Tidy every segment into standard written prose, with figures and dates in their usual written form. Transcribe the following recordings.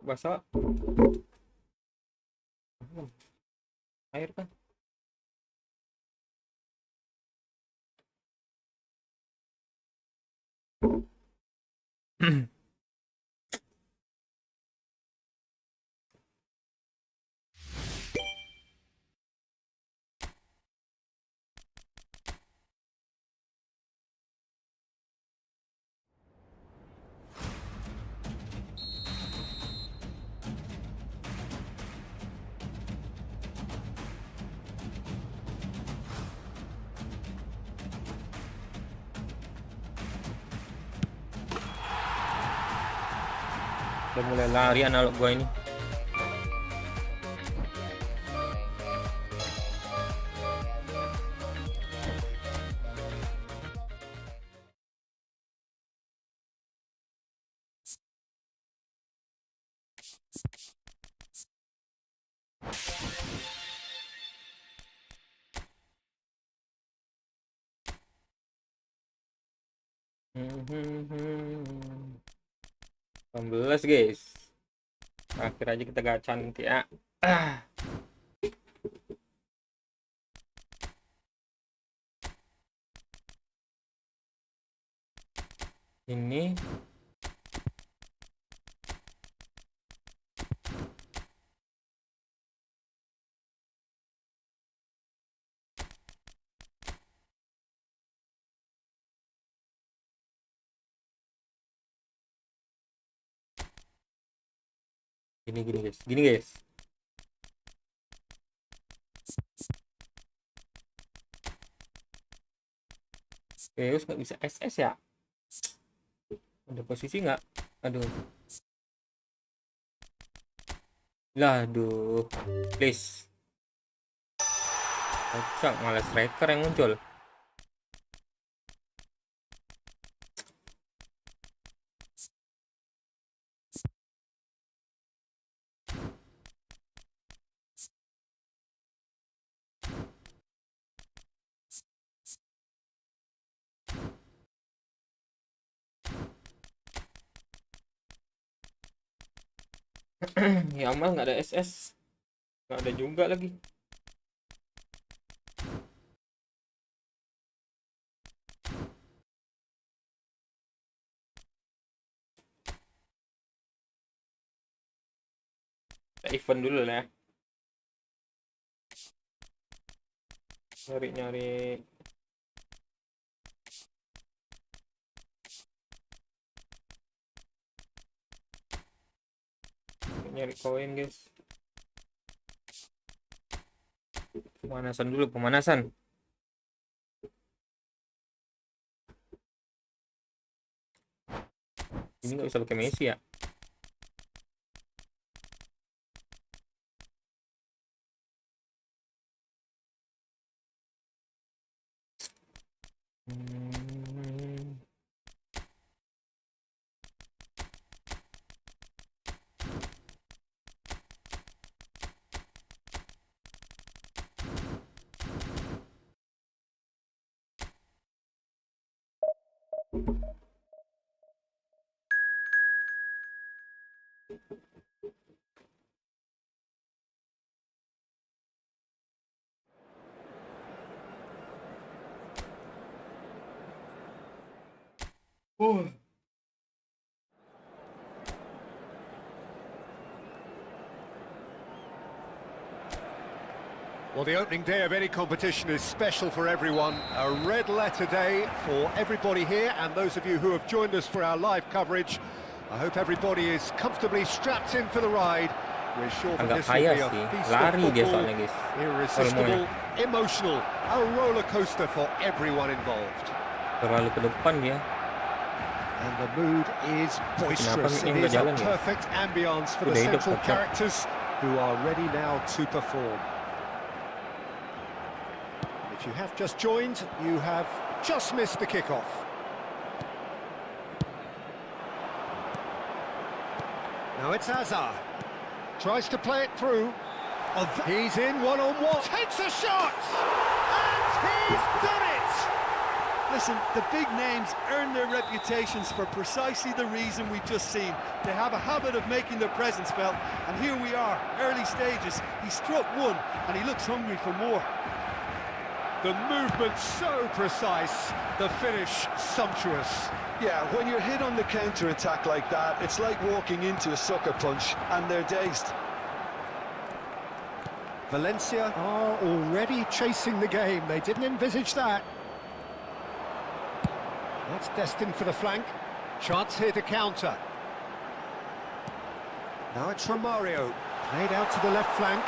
Basah air kan. Udah mulai lari analog gua ini. Hmm. 16 guys. Akhir aja kita gacha nanti ya. Ini gini guys. Gini guys. Terus nggak bisa SS ya? Ada posisi nggak? Aduh. Lah, aduh. Please. Kocak, malah striker yang muncul. Ya amal nggak ada SS. Nggak ada juga lagi. Kita event dulu lah ya. Nyari-nyari koin guys. Pemanasan dulu, pemanasan. Ini nggak bisa pakai Messi ya. Hmm. Uh. Well, the opening day of any competition is special for everyone. A red letter day for everybody here, and those of you who have joined us for our live coverage. I hope everybody is comfortably strapped in for the ride. We're sure that Agak this will kaya be a sih, feast of lari dia football, soalnya guys. irresistible, emotional, a roller coaster for everyone involved. Terlalu ke depan dia. And the mood is boisterous. It is a perfect ambience for the central characters who are ready now to perform. If you have just joined, you have just missed the kickoff. Now it's Hazard. Tries to play it through. Oh, he's in one-on-one. Takes a shot! And he's done it! Listen, the big names earn their reputations for precisely the reason we've just seen. They have a habit of making their presence felt, and here we are, early stages. He struck one, and he looks hungry for more. The movement so precise, the finish sumptuous. Yeah, when you're hit on the counter-attack like that, it's like walking into a sucker punch, and they're dazed. Valencia are already chasing the game. They didn't envisage that. That's destined for the flank. Chance here to counter. Now it's Romario. Played out to the left flank.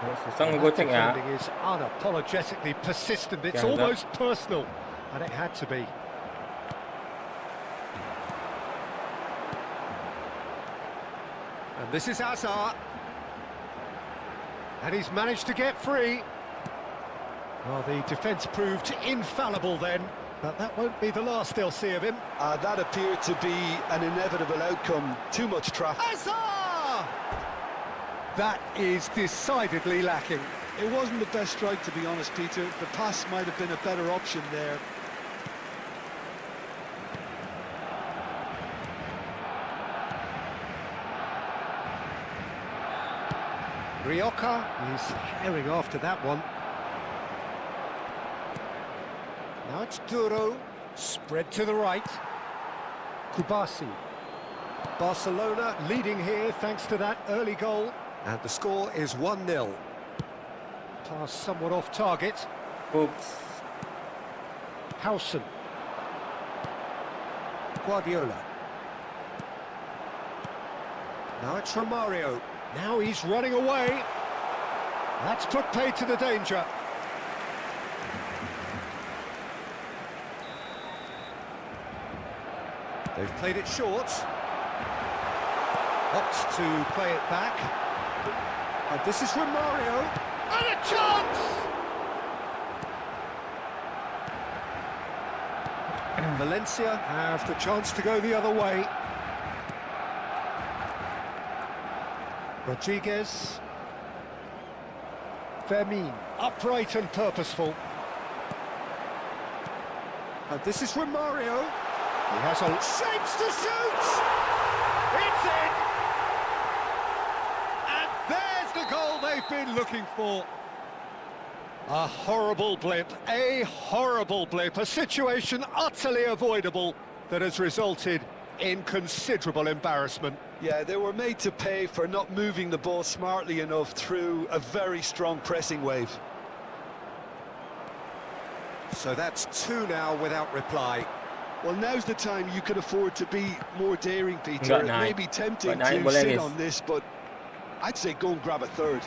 Susah ngegocek ya. Defending is unapologetically persistent. It's almost personal, and it had to be. And this is Hazard. And he's managed to get free. Well, the defence proved infallible then, but that won't be the last they'll see of him. That appeared to be an inevitable outcome. Too much traffic. Hazard! That is decidedly lacking. It wasn't the best strike, to be honest, Peter. The pass might have been a better option there. Rioja is herring after that one. Now it's Duro, spread to the right. Kubasi. Barcelona leading here thanks to that early goal. And the score is 1-0. Pass somewhat off target. Oops. Howson. Guardiola. Now it's Romario. Now he's running away. That's put paid to the danger. They've played it short. Opts to play it back. And this is Romario. And a chance! Valencia have the chance to go the other way. Rodriguez. Fermin, upright and purposeful. And this is Romario. He has a shapes to shoot! It's in! And there's the goal they've been looking for. A horrible blip, a situation utterly avoidable that has resulted in considerable embarrassment. Yeah, they were made to pay for not moving the ball smartly enough through a very strong pressing wave. So that's two now without reply. Well, now's the time you could afford to be more daring, Peter. It may be tempting to sit on this, but I'd say go and grab a third.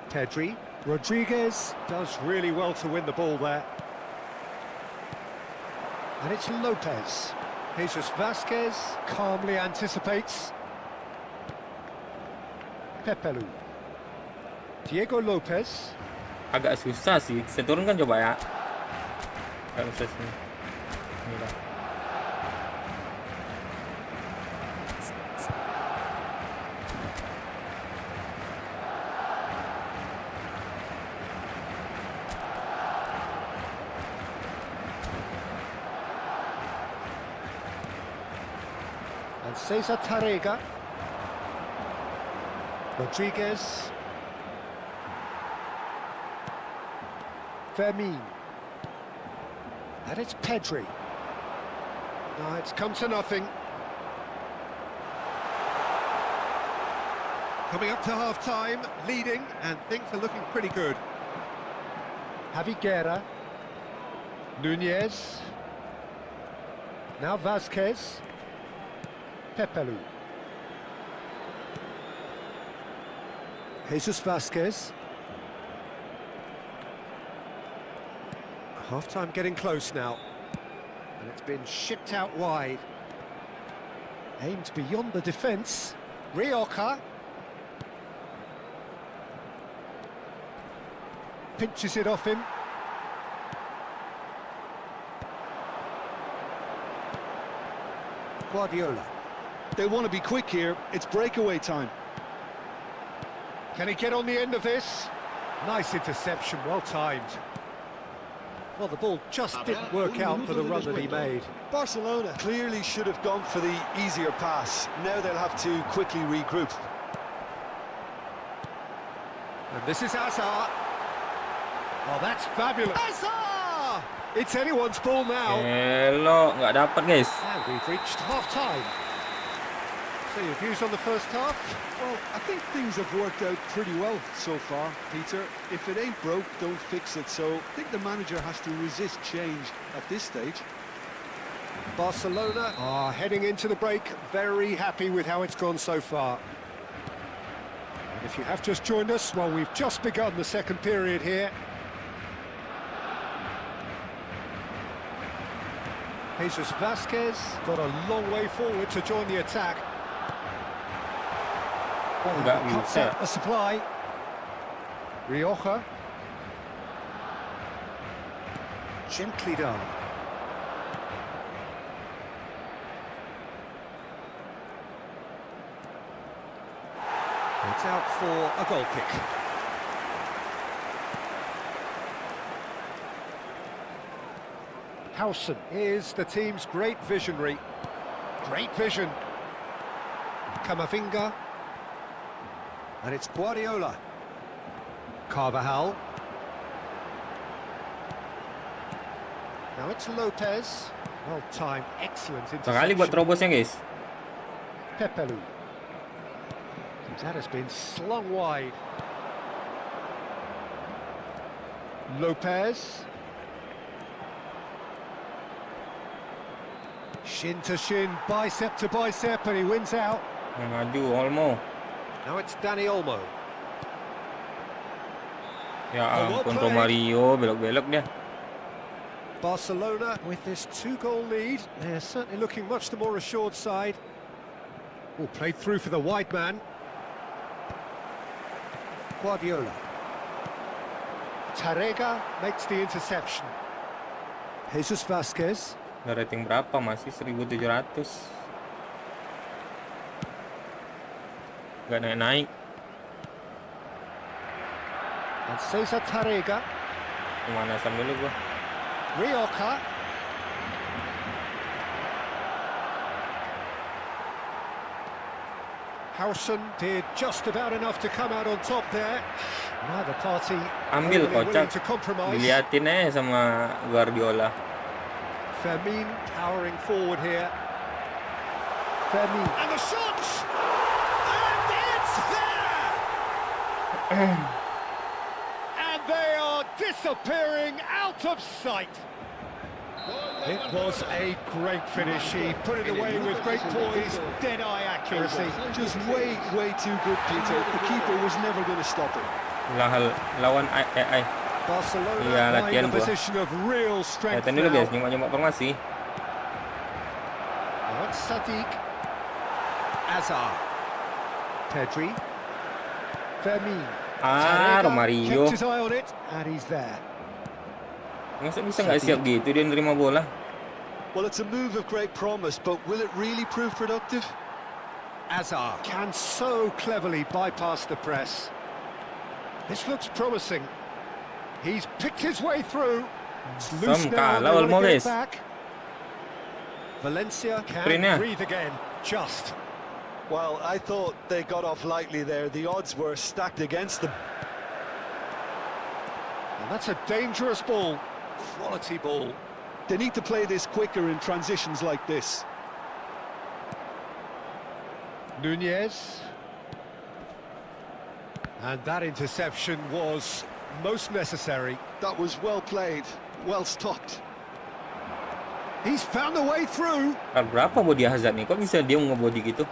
Pedri. Rodriguez does really well to win the ball there. And it's Lopez. Jesus Vasquez calmly anticipates. Pepelu. Diego Lopez. Agak susah sih. Saya turunkan coba ya. Agak susah sih. Ini dah. And Cesar Tarrega. Rodriguez. Fermin. And it's Pedri. Now it's come to nothing. Coming up to half-time, leading, and things are looking pretty good. Javi Guerra. Nunez. Now Vasquez. Pepelu. Jesus Vasquez. Half-time getting close now. And it's been shipped out wide. Aimed beyond the defence. Rioja. Pinches it off him. Guardiola. They want to be quick here. It's breakaway time. Can he get on the end of this? Nice interception, well timed. Well, the ball just didn't work out for the run that he made. Barcelona clearly should have gone for the easier pass. Now they'll have to quickly regroup. And this is Hazard. Oh, that's fabulous. Hazard! It's anyone's ball now. Hello, nggak dapat guys. And we've reached half-time. So your views on the first half? Well, I think things have worked out pretty well so far, Peter. If it ain't broke, don't fix it. So I think the manager has to resist change at this stage. Barcelona are heading into the break, very happy with how it's gone so far. And if you have just joined us, well, we've just begun the second period here. Jesus Vasquez got a long way forward to join the attack. Nggak Cut bisa. set a supply. Rioja. Gently done. It's out for a goal kick. Howson is the team's great visionary. Great vision. Camavinga. And it's Guardiola. Carvajal. Now it's Lopez. Well timed, excellent Sekali buat interception. terobosnya guys. Pepelu. That has been slung wide. Lopez. Shin to shin, bicep to bicep, and he wins out. Maju Olmo. Now it's Dani Olmo. Ya well ampun, played. Romario belok-belok dia. Barcelona with this 2-goal lead. They're certainly looking much the more assured side. Oh, played through for the wide man. Guardiola. Tarega makes the interception. Jesus Vasquez. Udah rating berapa? Masih 1700. Nggak naik-naik. And Cesar Tarega. Pemanasan dulu gua. Rioja. Howson did just about enough to come out on top there. Neither party Ambil overly willing kocak. to compromise. Diliatin aja sama Guardiola. Fermin powering forward here. Fermin. And the shot! And it's there! And they are disappearing out of sight. It was a great finish. He put it away with great poise, dead-eye accuracy. Just way too good, Peter. The keeper was never going to stop it. Lawan AI. Barcelona Iya, are in latihan a gua. position of real strength Lihatin dulu guys, now. nyoba-nyoba formasi. Now it's Sadiq. Hazard. Pedri. Fermin. Tarega Romario. kept his eye on it, and he's there. Masa bisa nggak siap gitu dia nerima bola? Well, it's a move of great promise, but will it really prove productive? Hazard can so cleverly bypass the press. This looks promising. He's picked his way through. It's loose Some now, kalah they Olmo, want to get it guys. back. Valencia can Sprintnya. breathe again, just. Well, I thought they got off lightly there. The odds were stacked against them. And that's a dangerous ball. Quality ball. They need to play this quicker in transitions like this. Nunez. And that interception was most necessary. That was well played, well stopped. He's found the way through. Berapa body Hazard nih? Kok bisa dia ngebody gitu?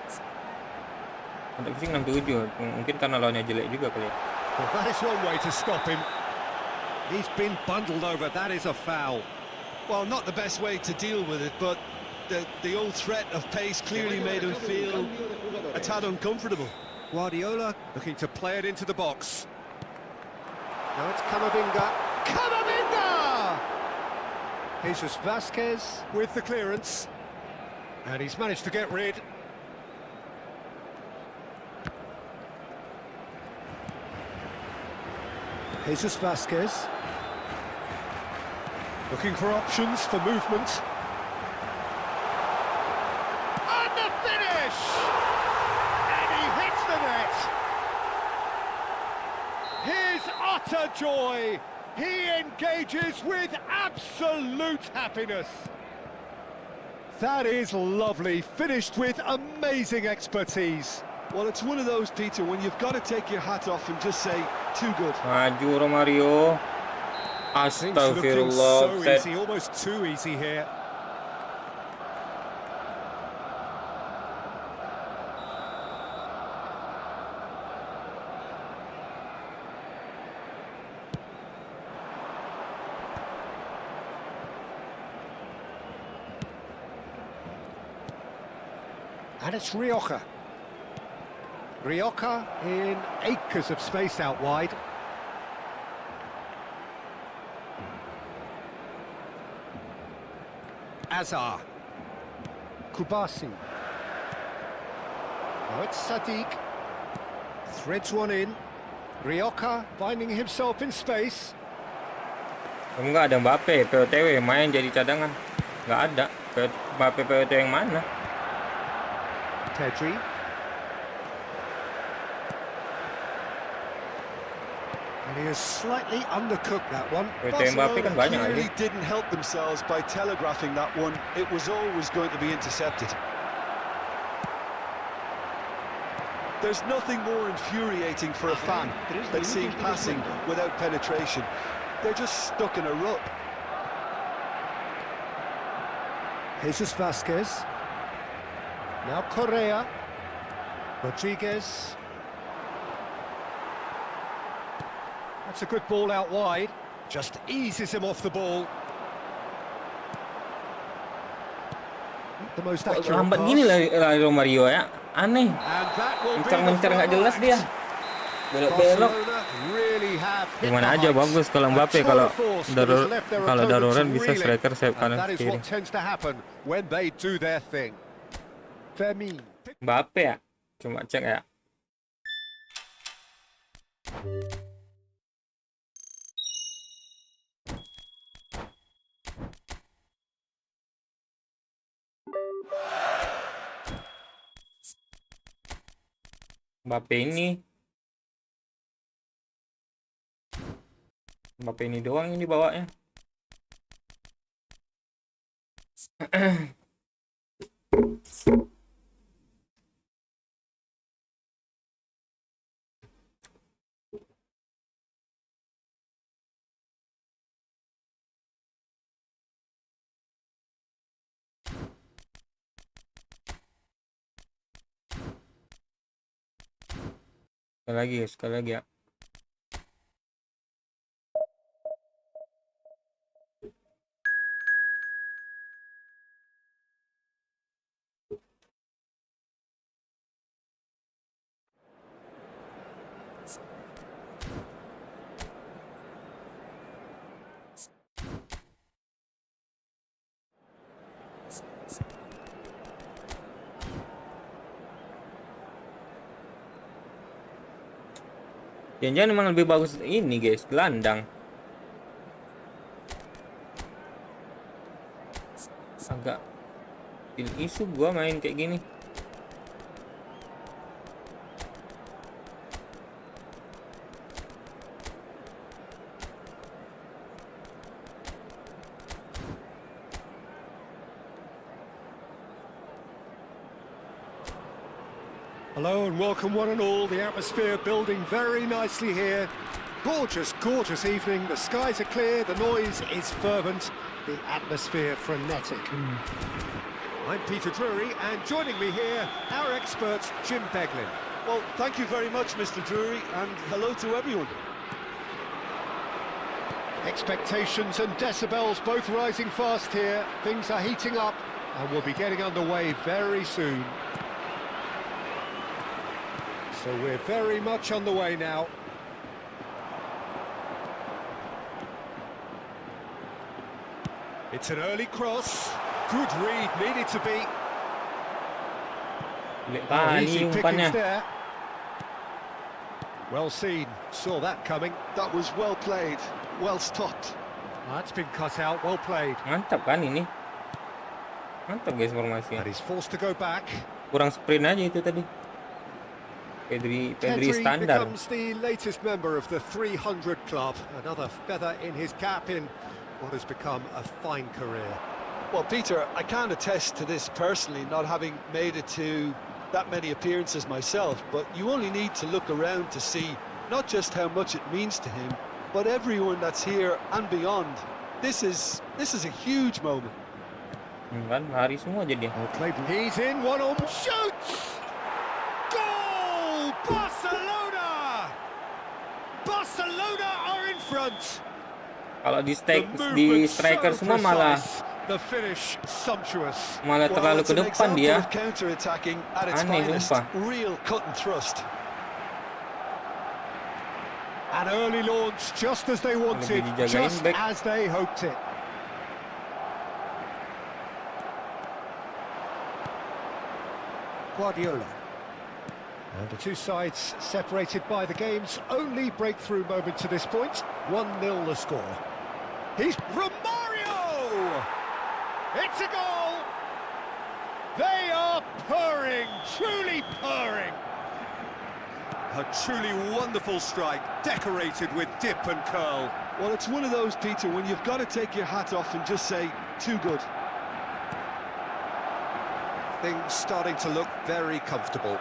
Untuk fisik 67. Mungkin karena lawannya jelek juga kali ya. Well, that is one way to stop him. He's been bundled over. That is a foul. Well, not the best way to deal with it, but the old threat of pace clearly made him feel a tad uncomfortable. Guardiola looking to play it into the box. Now it's Camavinga. Camavinga! Jesus Vasquez with the clearance. And he's managed to get rid. Jesus Vasquez. Looking for options for movement. And the finish! And he hits the net! His utter joy! He engages with absolute happiness! That is lovely, finished with amazing expertise. Well, it's one of those, Peter, when you've got to take your hat off and just say, too good. Maju Romario. Things are looking Astagfirullah. so Offside. easy, almost too easy here. And it's Rioja. Rioja in acres of space out wide. Azar. Kubasi. Now it's Sadiq. Threads one in. Rioja finding himself in space. Enggak ada Mbappe, POTW main jadi cadangan. Enggak ada. Mbappe POTW yang mana? Pedri. And he has slightly undercooked that one. POTW Mbappe kan banyak aja. Clearly didn't help themselves by telegraphing that one. It was always going to be intercepted. There's nothing more infuriating for a fan than seeing passing without penetration. They're just stuck in a rut. Jesus Vasquez. Now Correa. Rodriguez. That's a good ball out wide. Just eases him off the ball. The most accurate Lambat pass. gini lah Romario ya. Aneh. And that will be Mencar-mencar the nggak final jelas act. dia. Belok-belok. Barcelona really have hit Gimana the aja heights. bagus kalau A Mbappe tour kalau de force that has left their opponents darurat bisa reeling. striker sayap And kanan that is kiri. what tends to happen when they do their thing. Fermin. Mbappe ya. Cuma cek ya. Mbappe ini doang ini bawanya. Sekali lagi ya. Jangan-jangan memang lebih bagus ini guys, gelandang. Agak isu gua main kayak gini. Hello and welcome one and all. The atmosphere building very nicely here. Gorgeous, gorgeous evening. The skies are clear, the noise is fervent, the atmosphere frenetic. I'm Peter Drury, and joining me here, our expert, Jim Beglin. Well, thank you very much, Mr. Drury, and hello to everyone. Expectations and decibels both rising fast here. Things are heating up, and we'll be getting underway very soon. So we're very much on the way now. It's an early cross. Good read, needed to be. Easy pickings there. Well seen, saw that coming. That was well played, well stopped. That's been cut out, well played. Mantap kan ini. Mantap guys formasinya. And he's forced to go back. Kurang sprint aja itu tadi. Pedri standar. Becomes the latest member of the 300 club. Another feather in his cap in what has become a fine career. Well, Peter, I can't attest to this personally, not having made it to that many appearances myself, but you only need to look around to see not just how much it means to him, but everyone that's here and beyond. This is a huge moment. Kan lari semua jadi. He's in, one on, shoots! Goal! Barcelona! Barcelona are in front. Kalau di striker semua malah The finish sumptuous. malah terlalu ke depan dia. Counter-attacking at its Aneh, finest, sumpah. real cut and thrust. An early launch just as they wanted, dijagain just back. as they hoped it. Guardiola. And the two sides separated by the game's only breakthrough moment to this point. 1-0 the score. He's Romario! It's a goal! They are purring, truly purring. A truly wonderful strike, decorated with dip and curl. Well, it's one of those, Peter, when you've got to take your hat off and just say, too good. Things starting to look very comfortable.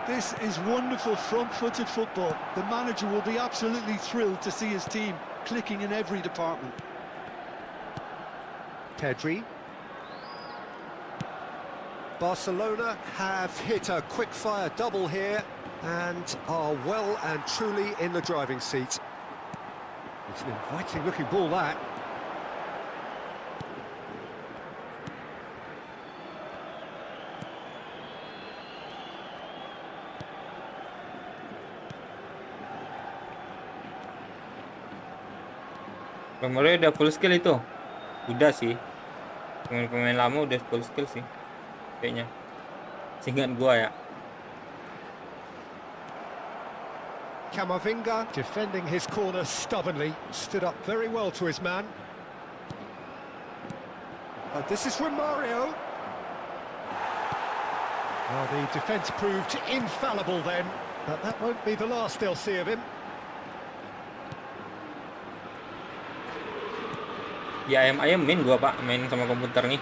This is wonderful front-footed football. The manager will be absolutely thrilled to see his team clicking in every department. Pedri. Barcelona have hit a quick-fire double here and are well and truly in the driving seat. It's an inviting-looking ball, that. Romario udah full skill itu. Udah sih. Pemain lama udah full skill sih. Kayaknya. Seingat gua ya. Camavinga defending his corner stubbornly, stood up very well to his man. This is Romario. Well, the defence proved infallible then, but that won't be the last they'll see of him. Ya ayam-ayamin gua Pak, main sama komputer nih.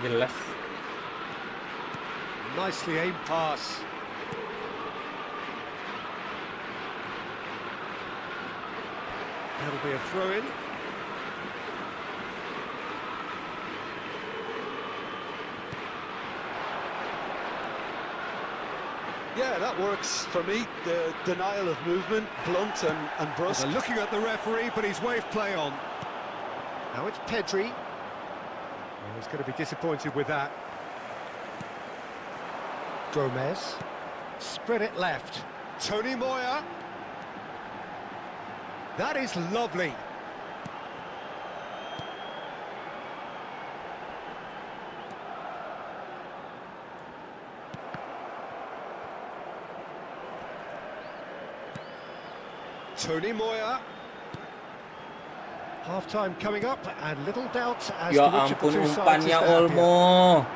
Jelas. Nicely aimed pass. That'll be a throw-in. Yeah, that works for me. The denial of movement, blunt and brusque. They're looking at the referee, but he's waved play on. Now it's Pedri. Oh, he's going to be disappointed with that. Gomez. Spread it left. Tony Moya. That is lovely. Tony Moya. Half-time coming up, and little doubt as Ya to which of the ampun two sides is umpannya the happier. Olmo.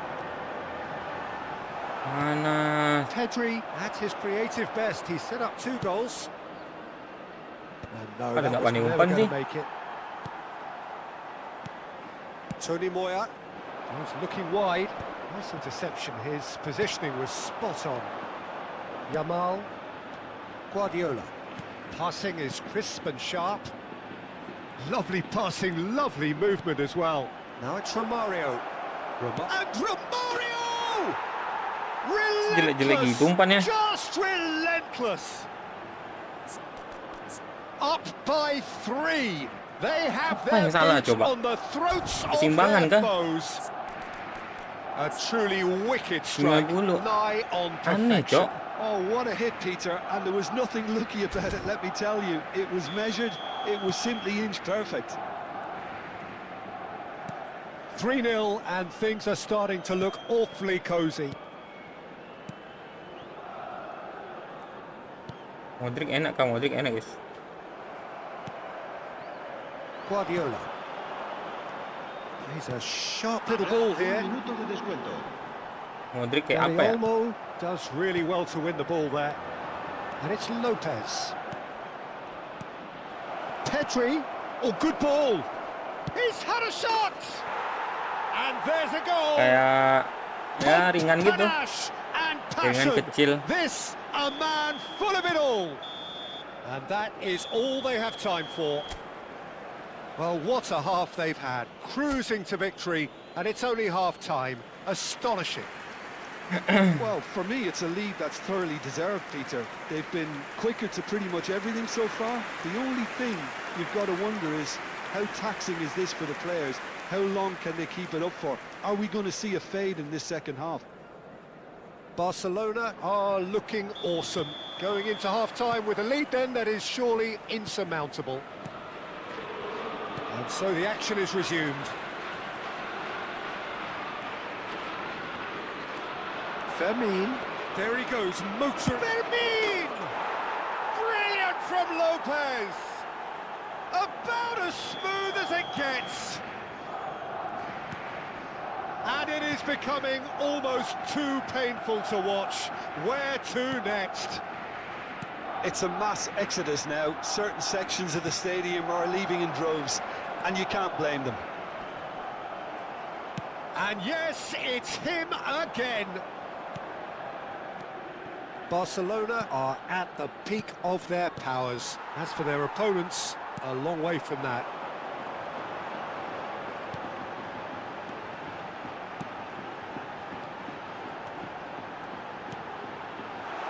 Mana? Pedri at his creative best. He set up 2 goals. And no, Ada that nggak was pandai never umpan going sih? to make it. Tony Moya. He's looking wide. Nice interception. His positioning was spot on. Yamal. Guardiola. Passing is crisp and sharp. Lovely passing, lovely movement as well. Now it's Romario. And Romario! Jelek-jelek gitu umpannya. Just relentless. Up by 3. They have their boots on the throats of their foes. A truly wicked strike, nigh on perfection. Oh, what a hit, Peter, and there was nothing lucky about it, let me tell you. It was measured, it was simply inch perfect. 3-0, and things are starting to look awfully cosy. Modric enak kan, Modric enak guys. Guardiola. He's a sharp little ball here. Modric kayak apa ya? Olmo does really well to win the ball there. And it's Lopez. Pedri. Oh, good ball. He's had a shot. And there's a goal. Kayak ya ringan gitu. Ringan kecil. This a man full of it all. And that is all they have time for. Well, what a half they've had. Cruising to victory, and it's only half-time. Astonishing. Well, for me, it's a lead that's thoroughly deserved, Peter. They've been quicker to pretty much everything so far. The only thing you've got to wonder is, how taxing is this for the players? How long can they keep it up for? Are we going to see a fade in this second half? Barcelona are looking awesome. Going into half-time with a lead then that is surely insurmountable. And so the action is resumed. Fermin. There he goes, motor. Fermin! Brilliant from Lopez! About as smooth as it gets. And it is becoming almost too painful to watch. Where to next? It's a mass exodus now. Certain sections of the stadium are leaving in droves, and you can't blame them. And yes, it's him again. Barcelona are at the peak of their powers. As for their opponents, a long way from that.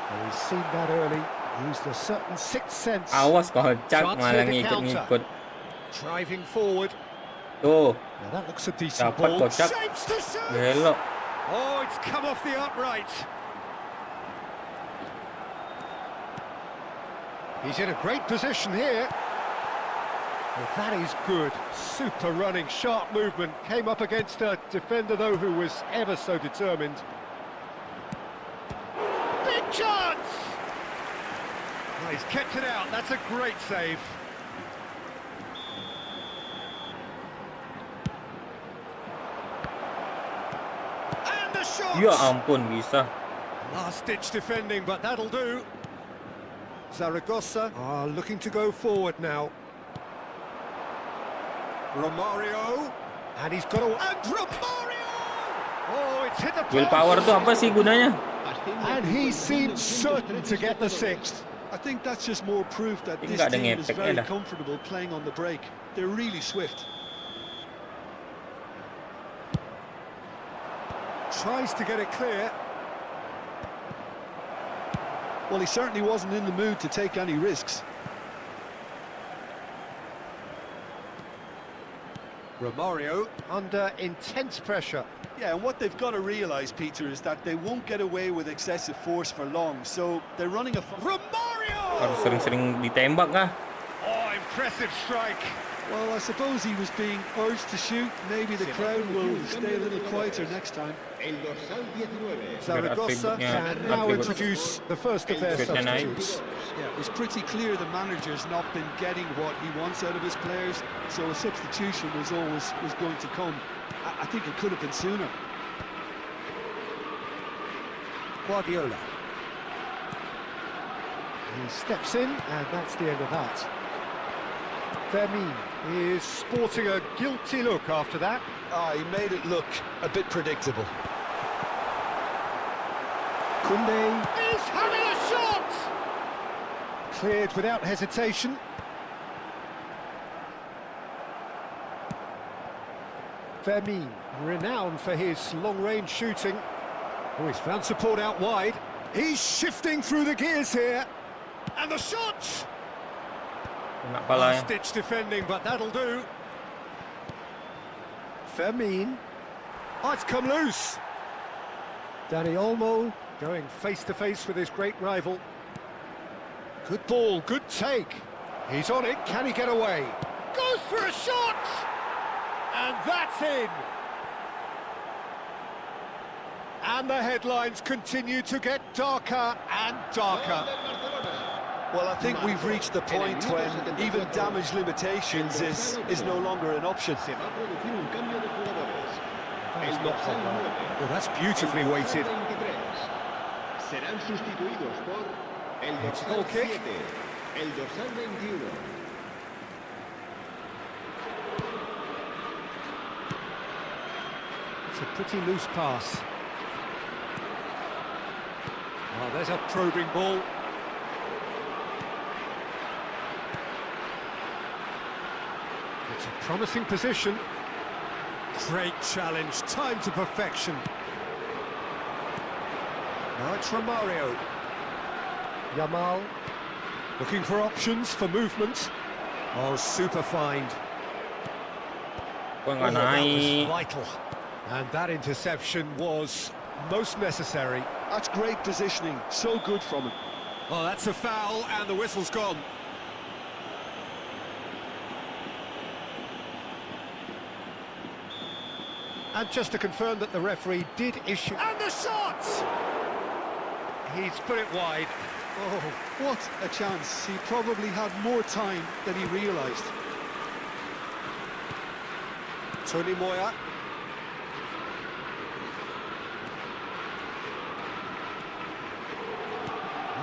Well, we've seen that early. Used a certain sixth sense. Awas kocak malah ngikut-ngikut. Driving forward. Tuh. Now that looks a decent Dapat ball. kocak. Belok. Oh, it's come off the upright. He's in a great position here. Well, that is good. Super running, sharp movement. Came up against a defender, though, who was ever so determined. Big chance! Oh, he's kept it out. That's a great save. And the shot! Ya ampun, bisa. Last-ditch defending, but that'll do. Zaragoza are looking to go forward now. Romario, and he's got a... And Romario! Oh, it's hit the post! Willpower tuh apa sih gunanya? And he seems certain to get the sixth. I think that's just more proof that this team is very comfortable playing on the break. They're really swift. Tries to get it clear. Well, he certainly wasn't in the mood to take any risks. Romario under intense pressure. Yeah, and what they've got to realise, Peter, is that they won't get away with excessive force for long, so they're running a... Romario! Harus sering-sering ditembak kah? Oh, impressive strike. Well, I suppose he was being urged to shoot. Maybe the crowd will stay a little quieter next time. Zaragoza can now introduce the first of their substitutes. Yeah, it was pretty clear the manager's not been getting what he wants out of his players, so a substitution was going to come. I think it could have been sooner. Guardiola. He steps in, and that's the end of that. Fermin is sporting a guilty look after that. He made it look a bit predictable. Kunde is having a shot! Cleared without hesitation. Fermin, renowned for his long-range shooting. Oh, he's found support out wide. He's shifting through the gears here. And the shot! Kena pala ya. Last-ditch defending, but that'll do. Fermin. Oh, it's come loose. Dani Olmo going face-to-face with his great rival. Good ball, good take. He's on it, can he get away? Goes for a shot! And that's in! And the headlines continue to get darker and darker. Well, I think we've reached the point when even damage limitations is no longer an option. That's not well, that's beautifully weighted. It's a goal kick. It's a pretty loose pass. Oh, there's a probing ball. It's a promising position. Great challenge, time to perfection. Now it's Romario. Yamal, looking for options for movement. Oh, super find. Gua nggak That naik. was vital. And that interception was most necessary. That's great positioning, so good from him. Oh, that's a foul, and the whistle's gone. And just to confirm that the referee did issue... And the shot! He's put it wide. Oh, what a chance. He probably had more time than he realised. Tony Moya.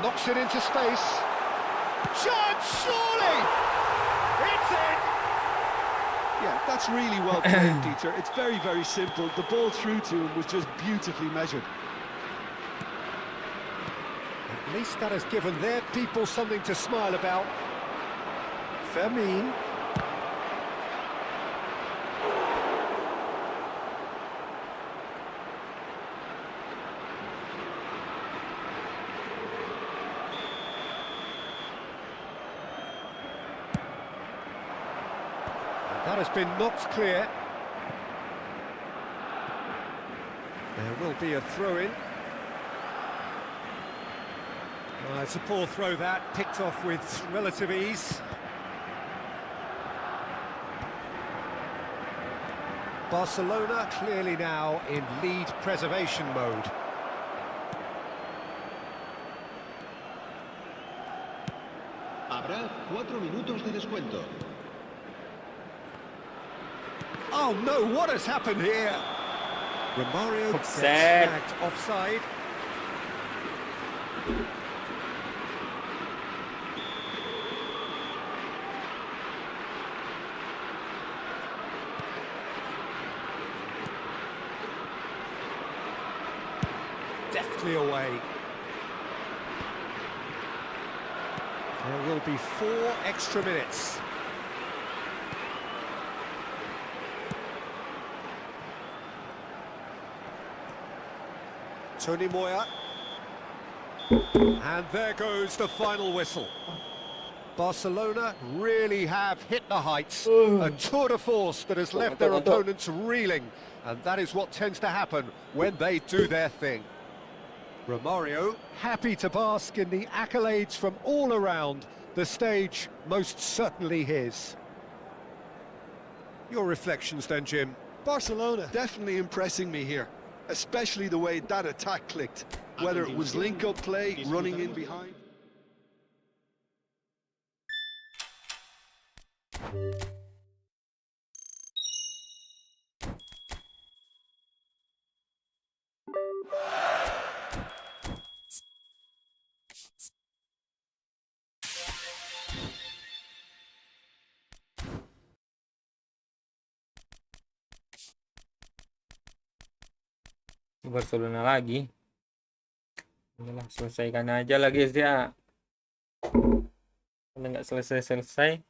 Knocks it into space. Chance, surely! It's in! Yeah, that's really well played, Dieter. It's very, very simple. The ball through to him was just beautifully measured. At least that has given their people something to smile about. Fermin. That has been knocked clear. There will be a throw-in. It's a poor throw that, picked off with relative ease. Barcelona clearly now in lead preservation mode. Habrá 4 minutos de descuento. Oh no, what has happened here? Romario gets Offside. snagged offside. Deftly away. There will be 4 extra minutes. Tony Moya. And there goes the final whistle. Barcelona really have hit the heights. A tour de force that has left their opponents reeling. And that is what tends to happen when they do their thing. Romario happy to bask in the accolades from all around. The stage most certainly his. Your reflections then, Jim? Barcelona definitely impressing me here, especially the way that attack clicked, whether it was link-up play, running in behind. Barcelona lagi. Udahlah, selesaikan aja lah guys ya. Udah nggak selesai-selesai.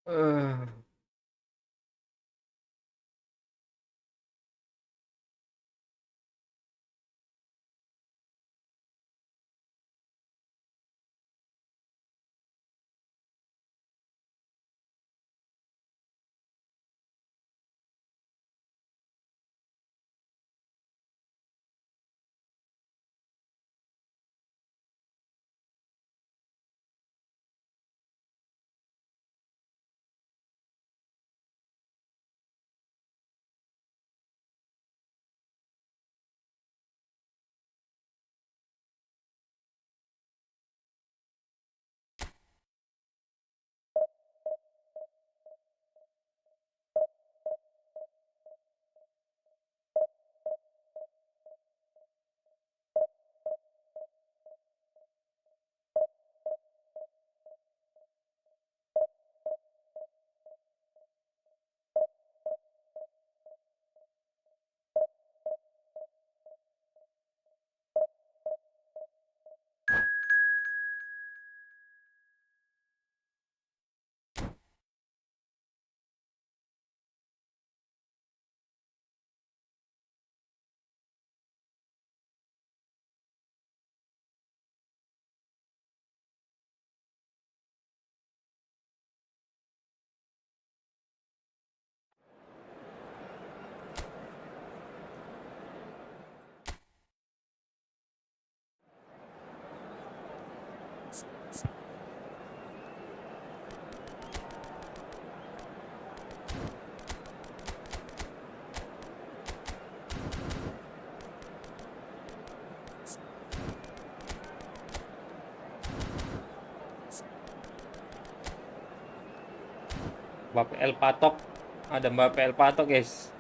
Eh, Mbappe El Patok. Ada Mbappe El Patok guys.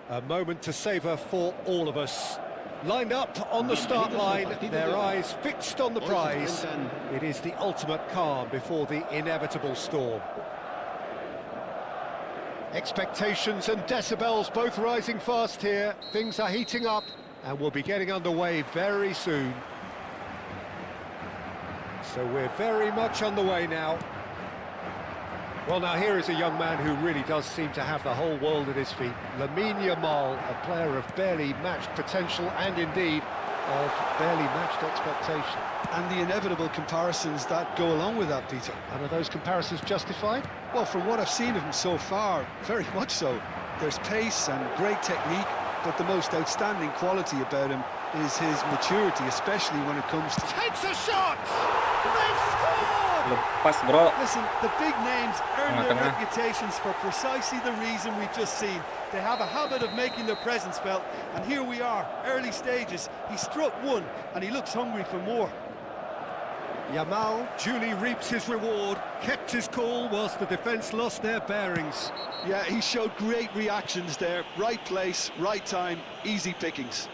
A moment to savour for all of us. Lined up on the start line, their eyes fixed on the prize. It is the ultimate calm before the inevitable storm. Expectations and decibels both rising fast here. Things are heating up and we'll be getting underway very soon. So we're very much on the way now. Well, now here is a young man who really does seem to have the whole world at his feet. Lamine Yamal, a player of barely matched potential and indeed of barely matched expectation. And the inevitable comparisons that go along with that, Peter. And are those comparisons justified? Well, from what I've seen of him so far, very much so. There's pace and great technique, but the most outstanding quality about him is his maturity, especially when it comes to... Takes a shot! They've scored! Lepas bro. Listen, the big names earn their Tengah-tengah. reputations for precisely the reason we've just seen. They have a habit of making their presence felt, and here we are, early stages. He struck one, and he looks hungry for more. Yamal duly reaps his reward, kept his cool whilst the defence lost their bearings. Yeah, he showed great reactions there. Right place, right time, easy pickings.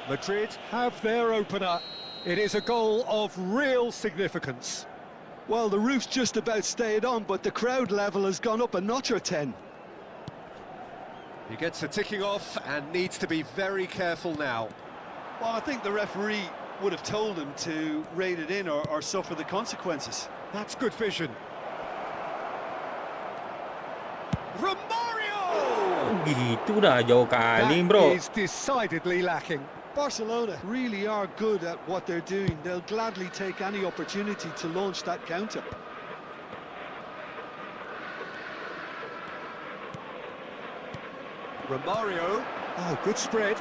Madrid have their opener. It is a goal of real significance. Well, the roof's just about stayed on, but the crowd level has gone up a notch or 10. He gets a ticking off and needs to be very careful now. Well, I think the referee would have told him to rate it in or suffer the consequences. That's good vision. Romario! Gitu dah jauh kali That bro. is decidedly lacking. Barcelona really are good at what they're doing. They'll gladly take any opportunity to launch that counter. Romario. Oh, good spread.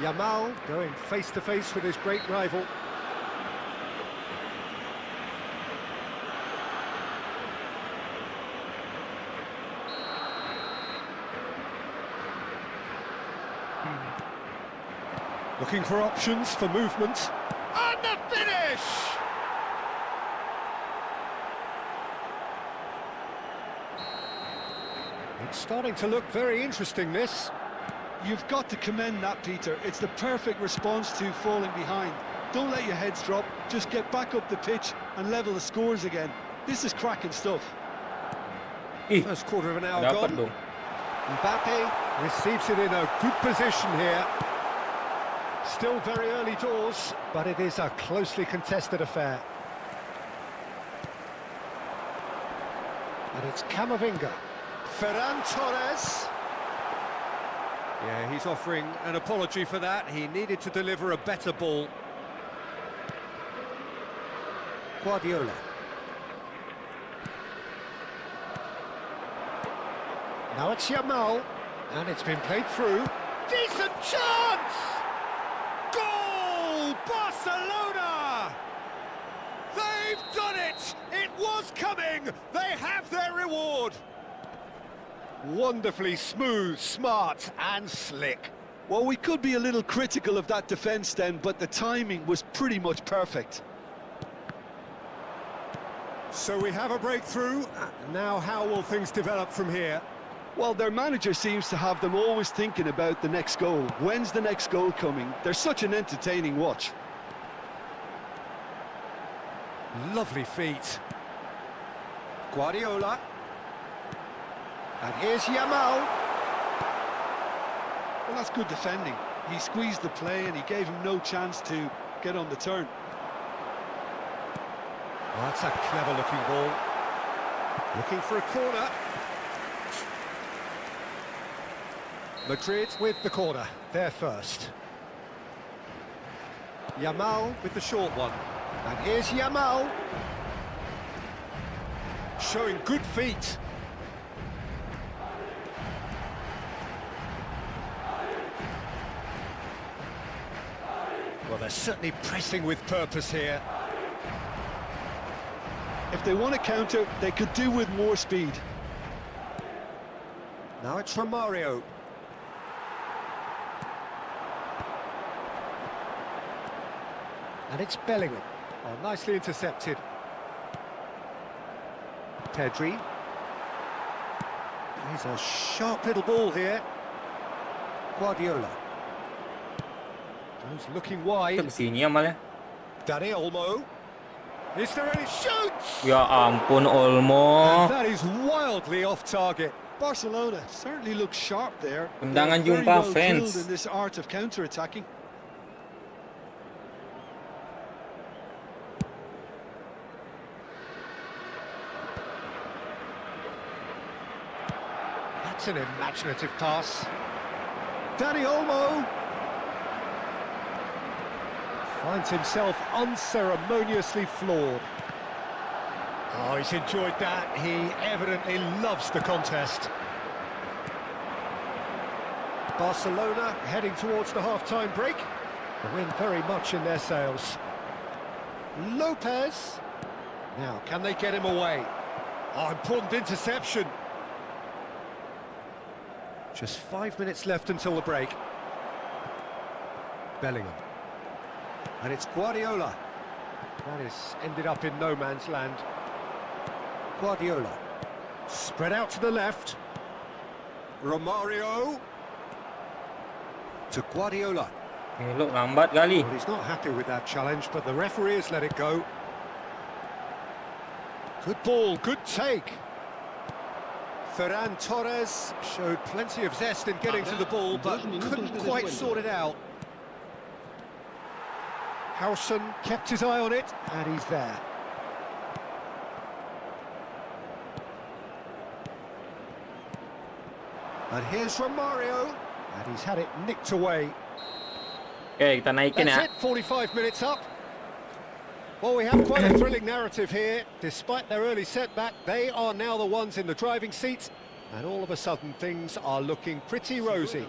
Yamal going face-to-face with his great rival. Looking for options for movement. And the finish! It's starting to look very interesting, this. You've got to commend that, Peter. It's the perfect response to falling behind. Don't let your heads drop, just get back up the pitch and level the scores again. This is cracking stuff. Ih, First quarter of an hour dapat gone. dong. Mbappe receives it in a good position here. Still very early doors, but it is a closely contested affair. And it's Camavinga. Ferran Torres. Yeah, he's offering an apology for that. He needed to deliver a better ball. Guardiola. Now it's Yamal, and it's been played through. Decent chance! Goal! Barcelona! They've done it! It was coming! They have their reward! Wonderfully smooth, smart and slick. Well, we could be a little critical of that defence then, but the timing was pretty much perfect. So we have a breakthrough. Now how will things develop from here? Well, their manager seems to have them always thinking about the next goal. When's the next goal coming? They're such an entertaining watch. Lovely feet. Guardiola. And here's Yamal. Well, that's good defending. He squeezed the play and he gave him no chance to get on the turn. Oh, that's a clever-looking ball. Looking for a corner. Madrid with the corner. They're first. Yamal with the short one. And here's Yamal. Showing good feet. Well, they're certainly pressing with purpose here. If they want to counter, they could do with more speed. Now it's Romario. And it's Bellingham. Oh, nicely intercepted. Pedri. He's a sharp little ball here. Guardiola. He's looking Kita wide. kesini Amal ya. Dani Olmo. Is there any shoots? Ya ampun Olmo. And that is wildly off target. Barcelona certainly looks sharp there. Tendangan They're very jumpa well fans. drilled in this art of counter-attacking. That's an imaginative pass. Dani Olmo finds himself unceremoniously floored. Oh, he's enjoyed that. He evidently loves the contest. Barcelona heading towards the half-time break. The wind very much in their sails. Lopez. Now, can they get him away? Oh, important interception. Just 5 minutes left until the break. Bellingham. And it's Guardiola. That is ended up in no man's land. Guardiola. Spread out to the left. Romario. To Guardiola. Look, lambat kali. Well, he's not happy with that challenge, but the referee has let it go. Good ball, good take. Ferran Torres showed plenty of zest in getting to the ball, but couldn't quite sort it out. Howson kept his eye on it, and he's there. And here's Romario, and he's had it nicked away. Okay, kita naikin ya. That's it, 45 minutes up. Well, we have quite a thrilling narrative here. Despite their early setback, they are now the ones in the driving seat, and all of a sudden things are looking pretty rosy.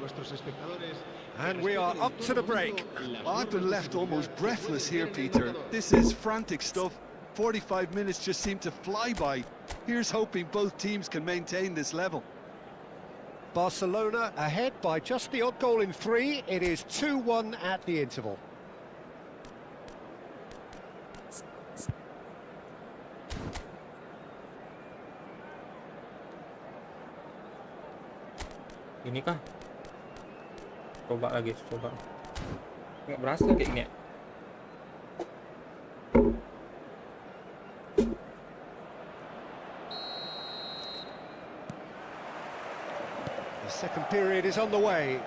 And we are up to the break. I've been left almost breathless here, Peter. This is frantic stuff. 45 minutes just seem to fly by. Here's hoping both teams can maintain this level. Barcelona ahead by just the odd goal in 3. It is 2-1 at the interval. Ini kah? Coba lagi, coba. Nggak berhasil kayak gini ya. The second period is on the way.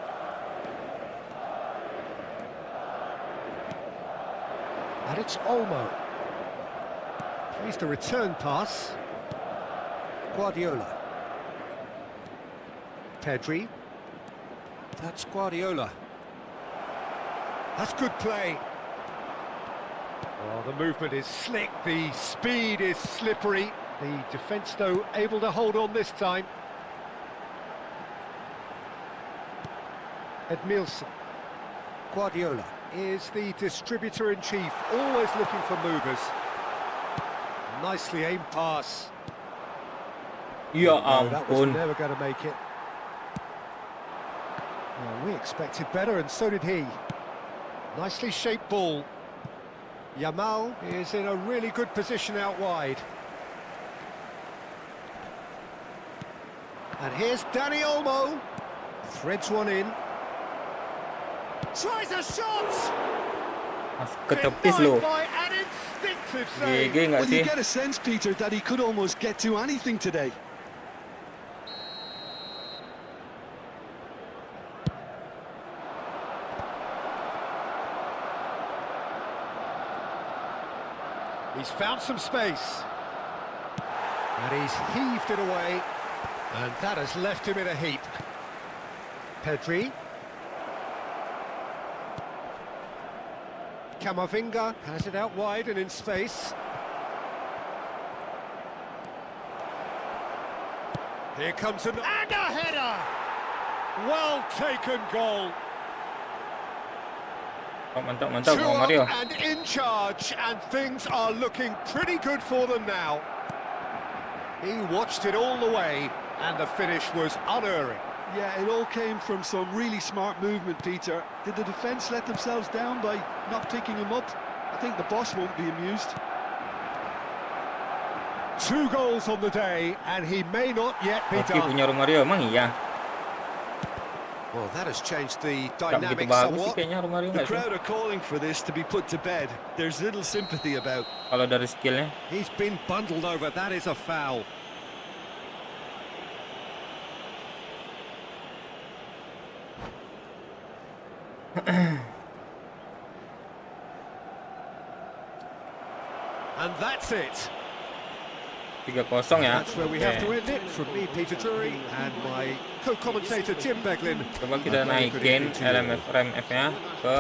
And it's Olmo. Plays the return pass. Guardiola. Pedri. That's Guardiola. That's good play. Oh, the movement is slick, the speed is slippery. The defence, though, able to hold on this time. Edmilson. Guardiola is the distributor-in-chief, always looking for movers. Nicely aimed pass. Ya No, that was ampun. never going to make it. Well, we expected better, and so did he. Nicely shaped ball. Yamal is in a really good position out wide. And here's Dani Olmo. Threads one in. Tries a shot! Ketepis lo. Denied by an instinctive save. GG nggak Well, sih? you get a sense, Peter, that he could almost get to anything today. He's found some space. And he's heaved it away. And that has left him in a heap. Pedri. Camavinga has it out wide and in space. Here comes and a header! Well taken goal. Oh, mantap, mantap, 2 Mario. up and in charge, and things are looking pretty good for them now. He watched it all the way, and the finish was unerring. Yeah, it all came from some really smart movement, Peter. Did the defence let themselves down by not picking him up? I think the boss won't be amused. 2 goals on the day, and he may not yet be Kaki done. punya Romario emang iya. Well, that has changed the Tak begitu dynamic bagus sih somewhat. kayaknya Romario The nggak sih? crowd are calling for this to be put to bed. There's little sympathy about. Kalau dari skillnya. He's been bundled over, that is a foul. And that's it. 3-0 ya. That's where we have to end it. From me, Peter Drury, and my co-commentator Jim Beglin. Coba kita naikin LMF RMF-nya ke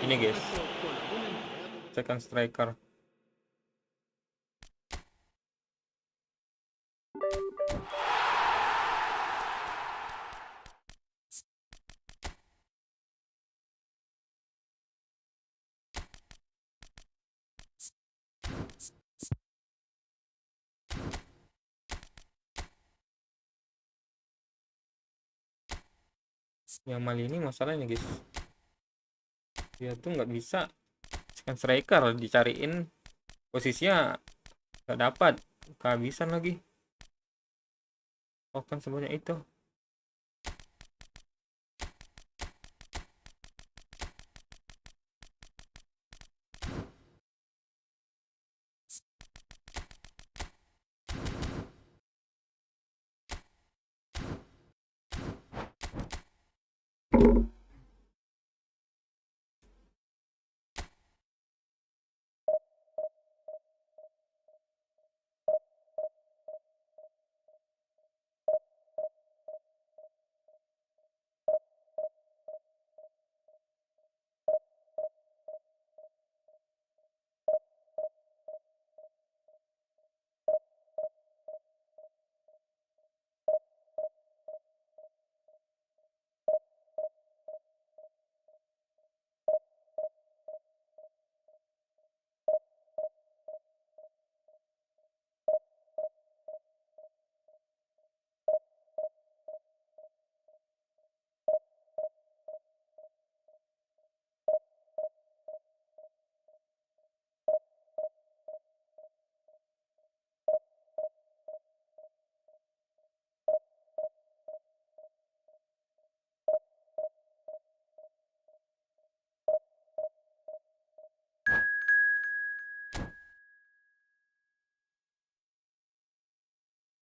ini guys. Second striker. Yamal ini masalahnya guys, dia tuh nggak bisa kan striker, dicariin posisinya nggak dapat, kehabisan lagi. Oh kan sebanyak itu.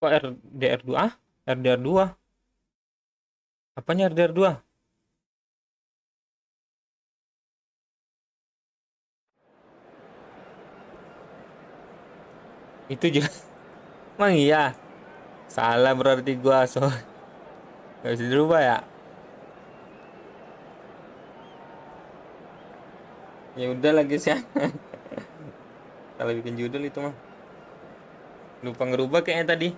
Kok RDR2? RDR2? Apanya RDR2? Itu juga. Emang iya? Salah berarti gua, so nggak bisa dirubah ya? Ya udah lagi sih. Kalau bikin judul itu mah lupa ngerubah kayaknya tadi.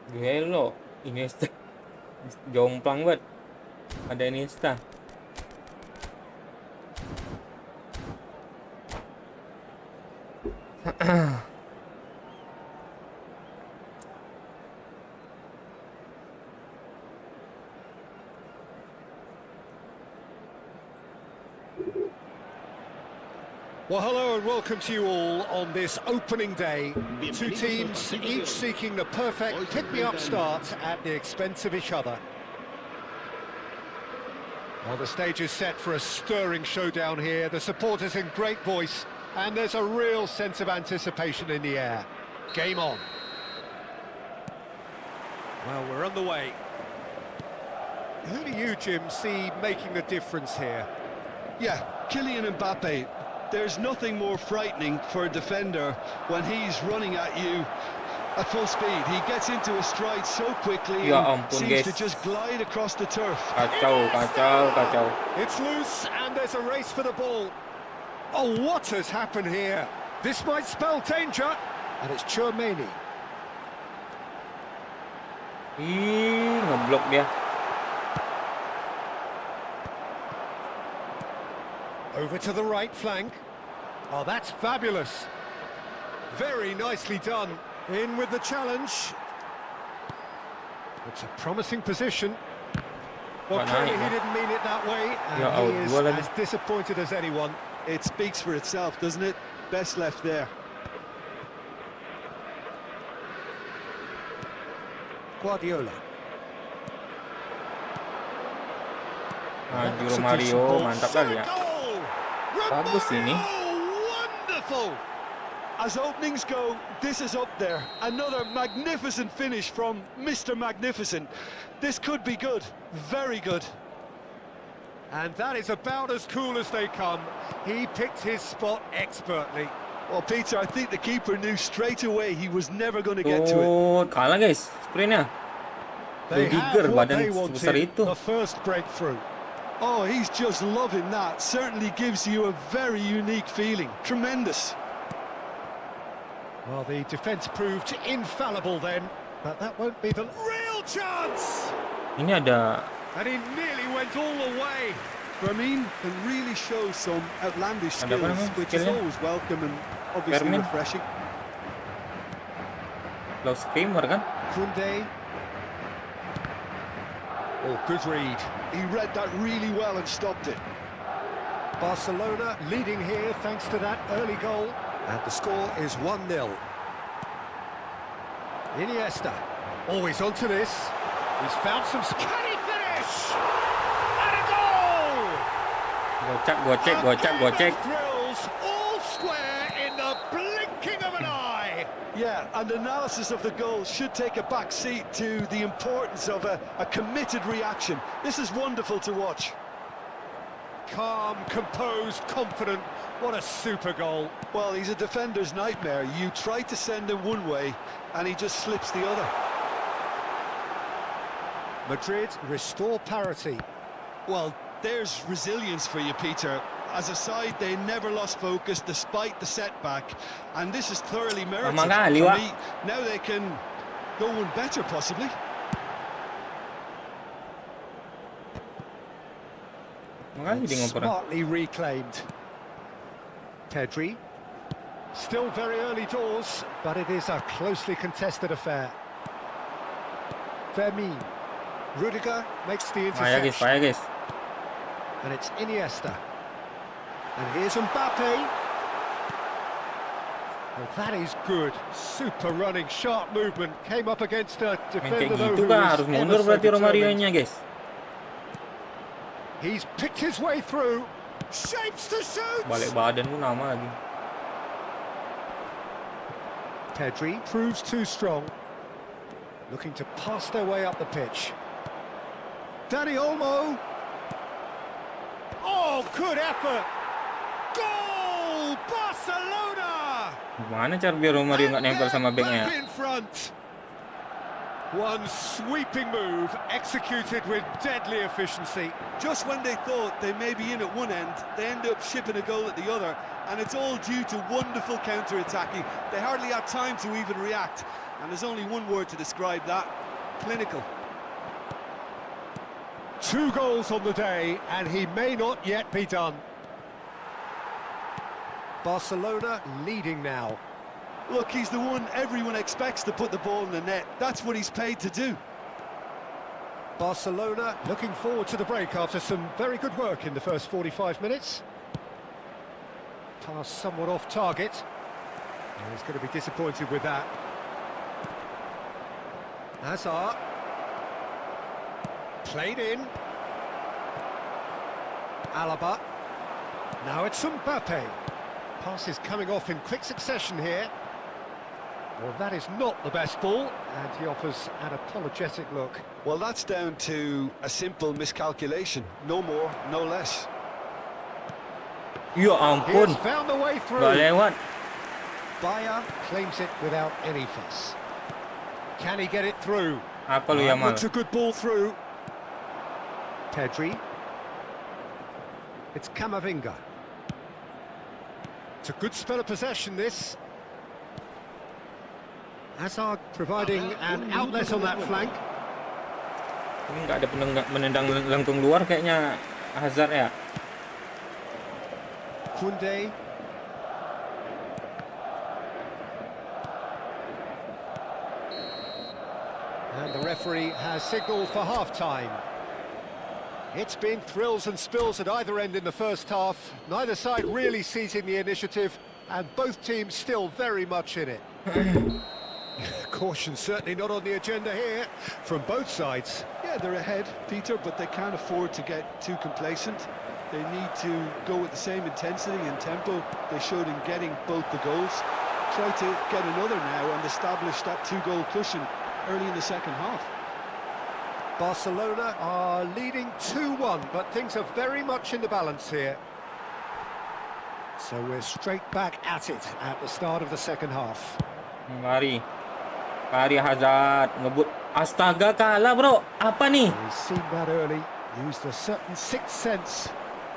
Hello, Iniesta. Jomplang banget. Ada Iniesta. Well, hello and welcome to you all on this opening day. Two teams, each seeking the perfect pick-me-up start at the expense of each other. Well, the stage is set for a stirring showdown here. The supporters in great voice, and there's a real sense of anticipation in the air. Game on. Well, we're on the way. Who do you, Jim, see making the difference here? Yeah, Kylian Mbappe. There's nothing more frightening for a defender when he's running at you at full speed. He gets into a stride so quickly Ya and ampun, seems guys. to just glide across the turf. Kacau. It's loose, and there's a race for the ball. Oh, what has happened here? This might spell danger. And it's Chouameni. Ih, ngeblok dia. Over to the right flank. Oh, that's fabulous. Very nicely done. In with the challenge. It's a promising position. Well, clearly he didn't mean it that way, and he is as disappointed as anyone. It speaks for itself, doesn't it? Best left there. Guardiola. Juro Mario, mantap kali ya. Bagus ini. Wonderful! As openings go, this is up there. Another magnificent finish from Mr. Magnificent. This could be good, very good. And that is about as cool as they come. He picked his spot expertly. Well, Peter, I think the keeper knew straight away he was never going to get to it. Oh, kalah guys, sprintnya. They Rudiger have what badan they sebesar wanted, itu. the first breakthrough. Oh, he's just loving that. Certainly gives you a very unique feeling. Tremendous. Well, the defence proved infallible then, but that won't be the real chance. Ini ada And he nearly went all the way. Fermin can really show some outlandish Ada apa skills, namanya which is skillnya? always welcome and obviously Fermin. refreshing. Low screamer kan? Kunde. Oh, good read. He read that really well and stopped it. Barcelona leading here thanks to that early goal. And the score is 1-0. Iniesta. Always onto this. He's found some... Can he finish? And a goal! Gocek. Thrills, all square in the blinking of an eye. Yeah, and analysis of the goal should take a back seat to the importance of a committed reaction. This is wonderful to watch. Calm, composed, confident. What a super goal. Well, he's a defender's nightmare. You try to send him one way, and he just slips the other. Madrid restore parity. Well, there's resilience for you, Peter. As a side, they never lost focus despite the setback, and this is thoroughly merited. Kali, For Wak. me, now they can go one better, possibly. Makanya dia ngoper. Smartly reclaimed. Pedri. Still very early doors, but it is a closely contested affair. Fermin. Rudiger makes the Payah interception. guys. And it's Iniesta. And here's Mbappe. Well, that is good. Super running, sharp movement. Came up against a Main defender kayak though gitu who kah? was Harus ever mundur so berarti determined. Romario-nya guys. He's picked his way through. Shapes to shoot. Balik badan lu nama lagi. Pedri proves too strong. Looking to pass their way up the pitch. Dani Olmo. Oh, good effort. Goal! Barcelona! Gimana cara biar Romario nggak nempel sama backnya? Back in front. One sweeping move executed with deadly efficiency. Just when they thought they may be in at one end, they end up shipping a goal at the other, and it's all due to wonderful counter-attacking. They hardly had time to even react, and there's only one word to describe that: clinical. 2 goals on the day, and he may not yet be done. Barcelona leading now. Look, he's the one everyone expects to put the ball in the net. That's what he's paid to do. Barcelona looking forward to the break after some very good work in the first 45 minutes. Pass somewhat off target. And he's going to be disappointed with that. Hazard. Played in. Alaba. Now it's Mbappe. Pass is coming off in quick succession here. Well, that is not the best ball, and he offers an apologetic look. Well, that's down to a simple miscalculation. No more, no less. Ya ampun, He's found the way nggak through. lewat. Bayer claims it without any fuss. Can he get it through? Apa lu Yamal? Looks a good ball through. Pedri. It's Camavinga. It's a good spell of possession, this. Hazard providing an outlet on that flank. Ini nggak ada menendang lengkung luar kayaknya Hazard ya. Kunde. And the referee has signalled for half-time. It's been thrills and spills at either end in the first half. Neither side really seizing the initiative, and both teams still very much in it. Caution certainly not on the agenda here from both sides. Yeah, they're ahead, Peter, but they can't afford to get too complacent. They need to go with the same intensity and tempo they showed in getting both the goals. Try to get another now and establish that 2-goal cushion early in the second half. Barcelona are leading 2-1, but things are very much in the balance here. So we're straight back at it at the start of the second half. Lari Hazard ngebut. Astaga, kalah bro. Apa nih? He's seen that early, used a certain sixth sense.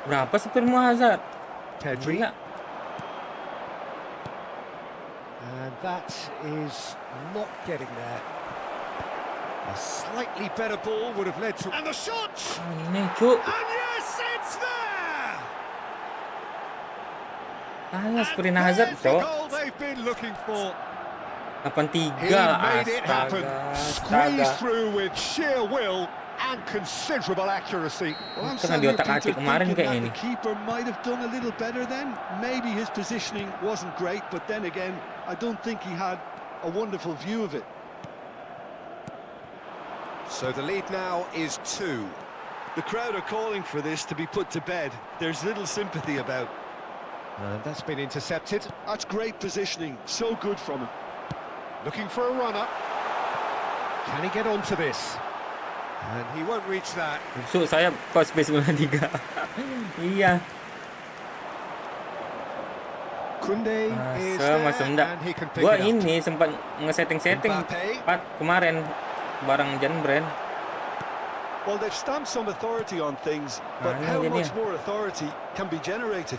Berapa speedmu Hazard? Pedri. Gila. And that is not getting there. A slightly better ball would have led to... And the shot! Ini cuk. And yes, it It's there! Alas, And sprint Hazard, there's the cok. goal they've been looking for. 8-3. He made it happen. Squeezed Astaga. through with sheer will and considerable accuracy. Well, I'm Tengah sat here, diotak-atik Peter, kemarin thinking kayaknya that the ini. keeper might have done a little better then. Maybe his positioning wasn't great, but then again, I don't think he had a wonderful view of it. So the lead now is 2. The crowd are calling for this to be put to bed. There's little sympathy about. And that's been intercepted. That's great positioning, so good from him. Looking for a runner. Can he get onto this? And he won't reach that. Busuk saya kos space bola 3. Iya. Kunde is Masa there enggak. and he can pick Gua it up. ini sempat nge-setting Mbappe. kemarin bareng Jan Brand. Well, they've stamped some authority on things, but how ini much dia. more authority can be generated?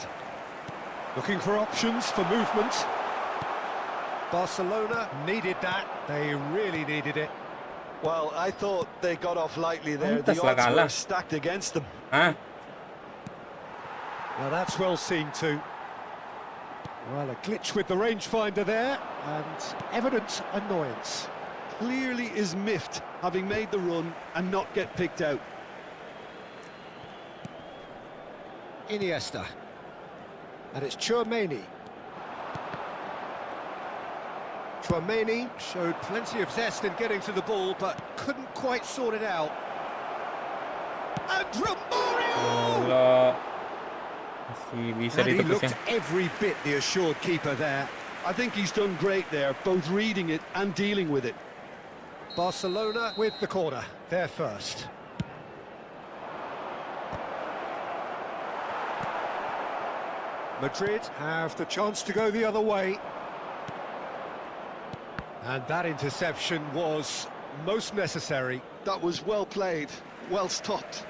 Looking for options for movement. Barcelona needed that. They really needed it. Well, I thought they got off lightly there. The Pantas lah odds kalah. were stacked against them. Hah? Well, that's well seen too. Well, a glitch with the rangefinder there, and evident annoyance. Clearly is miffed, having made the run and not get picked out. Iniesta. And it's Tchouaméni. Tchouaméni showed plenty of zest in getting to the ball, but couldn't quite sort it out. And Romario! Allah. Masih bisa And he ditebus ya. looked every bit the assured keeper there. I think he's done great there, both reading it and dealing with it. Barcelona with the corner, they're first. Madrid have the chance to go the other way. And that interception was most necessary. That was well played, well stopped.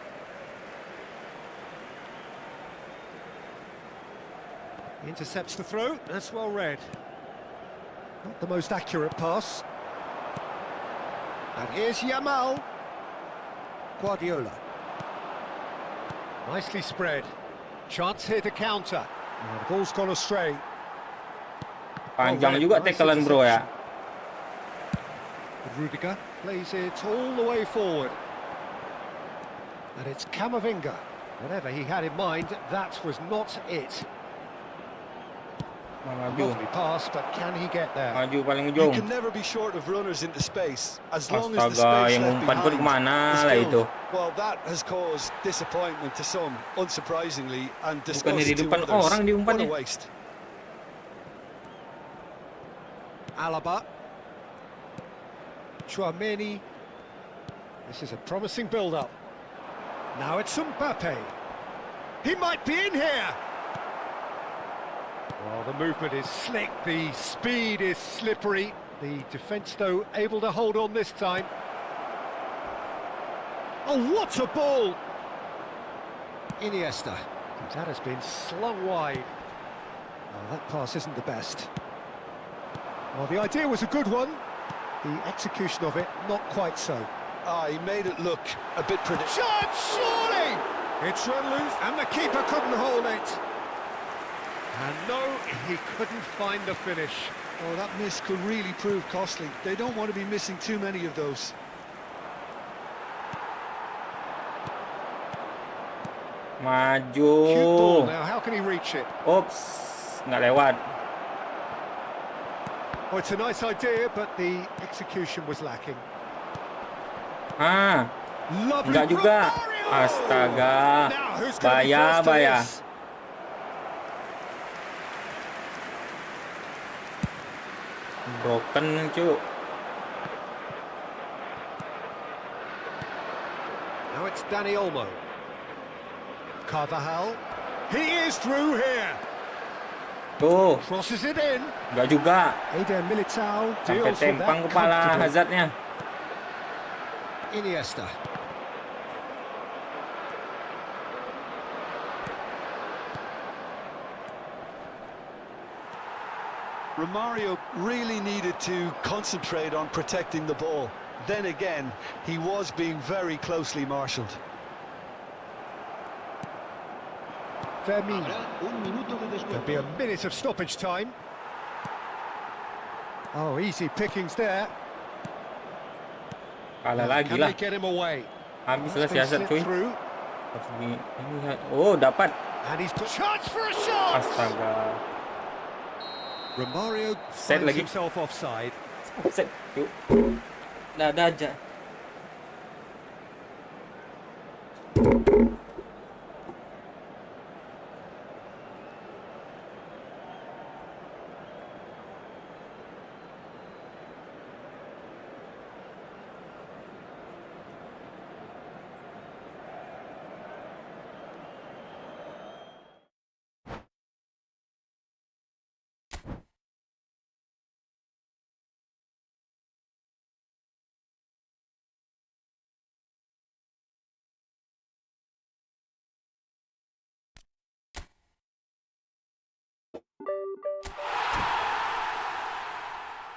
Intercepts the throw, that's well read. Not the most accurate pass. And here's Yamal. Guardiola. Nicely spread. Chance here to counter. And the ball's gone astray. Panjang Oh, juga nice tacklean bro ya. Rudiger plays it all the way forward. And it's Camavinga. Whatever he had in mind, that was not it. Maju. Lovely pass, but can he get there? Maju paling You ujung. can never be short of runners into space, as long as the Astaga, space yang left umpan pun behind kemana is lah filled. itu. Well, that has caused disappointment to some, unsurprisingly, and Bukannya di disgust to depan others. orang What a diumpannya. waste. Alaba. Tchouaméni. This is a promising build-up. Now it's Mbappe. He might be in here. Well, the movement is slick, the speed is slippery. The defence, though, able to hold on this time. Oh, what a ball! Iniesta. That has been slung wide. Oh, that pass isn't the best. Well, the idea was a good one. The execution of it, not quite so. Ah, he made it look a bit predictable. Shot, surely! It's run loose, and the keeper couldn't hold it. And no, he couldn't find the finish. Oh, that miss could really prove costly. They don't want to be missing too many of those. Cute ball Maju. now, how can he reach it? Ops, nggak lewat. Oh, it's a nice idea, but the execution was lacking. Ah, Lovely nggak juga. Romario! Astaga. Now, who's going to be Bahaya, first to bahaya. this? Broken cu. Now it's Dani Olmo. Carvajal. He is through here. Tuh, Crosses it in. nggak juga. Eden Militao Sampai deals with tempang that kepala comfortably. Hazardnya. Iniesta. Romario really needed to concentrate on protecting the ball. Then again, he was being very closely marshalled. Firmino. Habrá un minuto de There'll be a descuento. minute of stoppage time. Oh, easy pickings there. Kalah Now, lagi can lah. they get him away? Habis lah It's si been Hazard slipped cuy. through, Oh, dapat. and he's got chance for a shot. Astaga. Romario Set finds lagi. himself offside. Set. Yuk. Dada aja.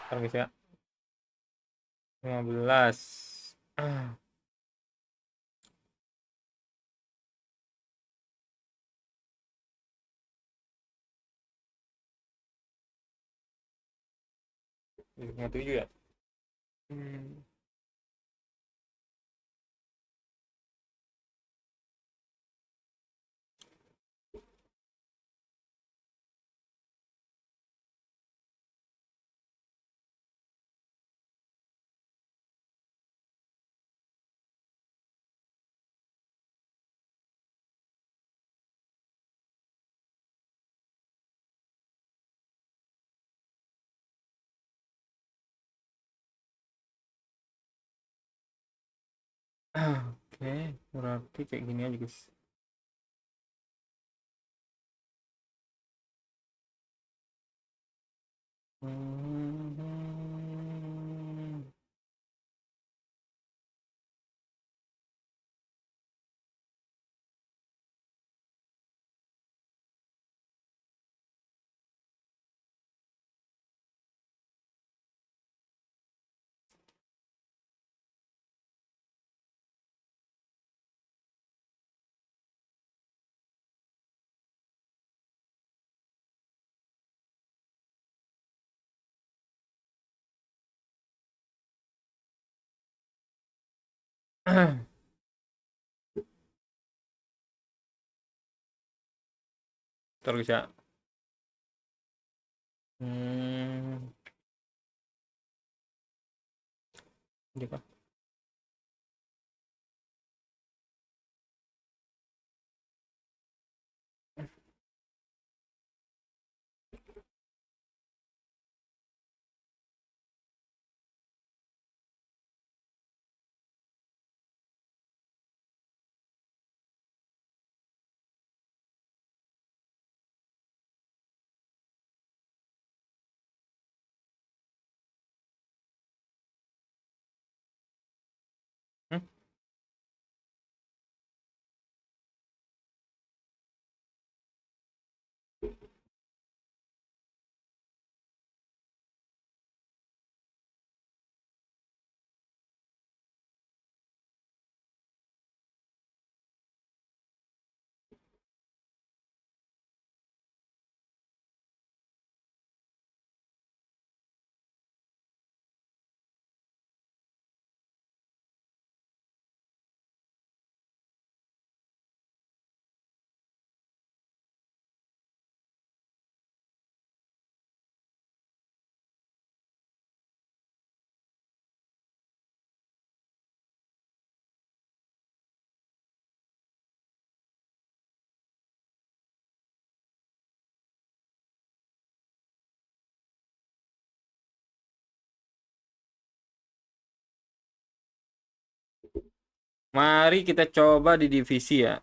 Ntar guys ya. 15. Nggak 7 ya. Oke, berarti kayak gini aja guys. Terus ya. Dia kah? Hmm? Mari kita coba di divisi ya.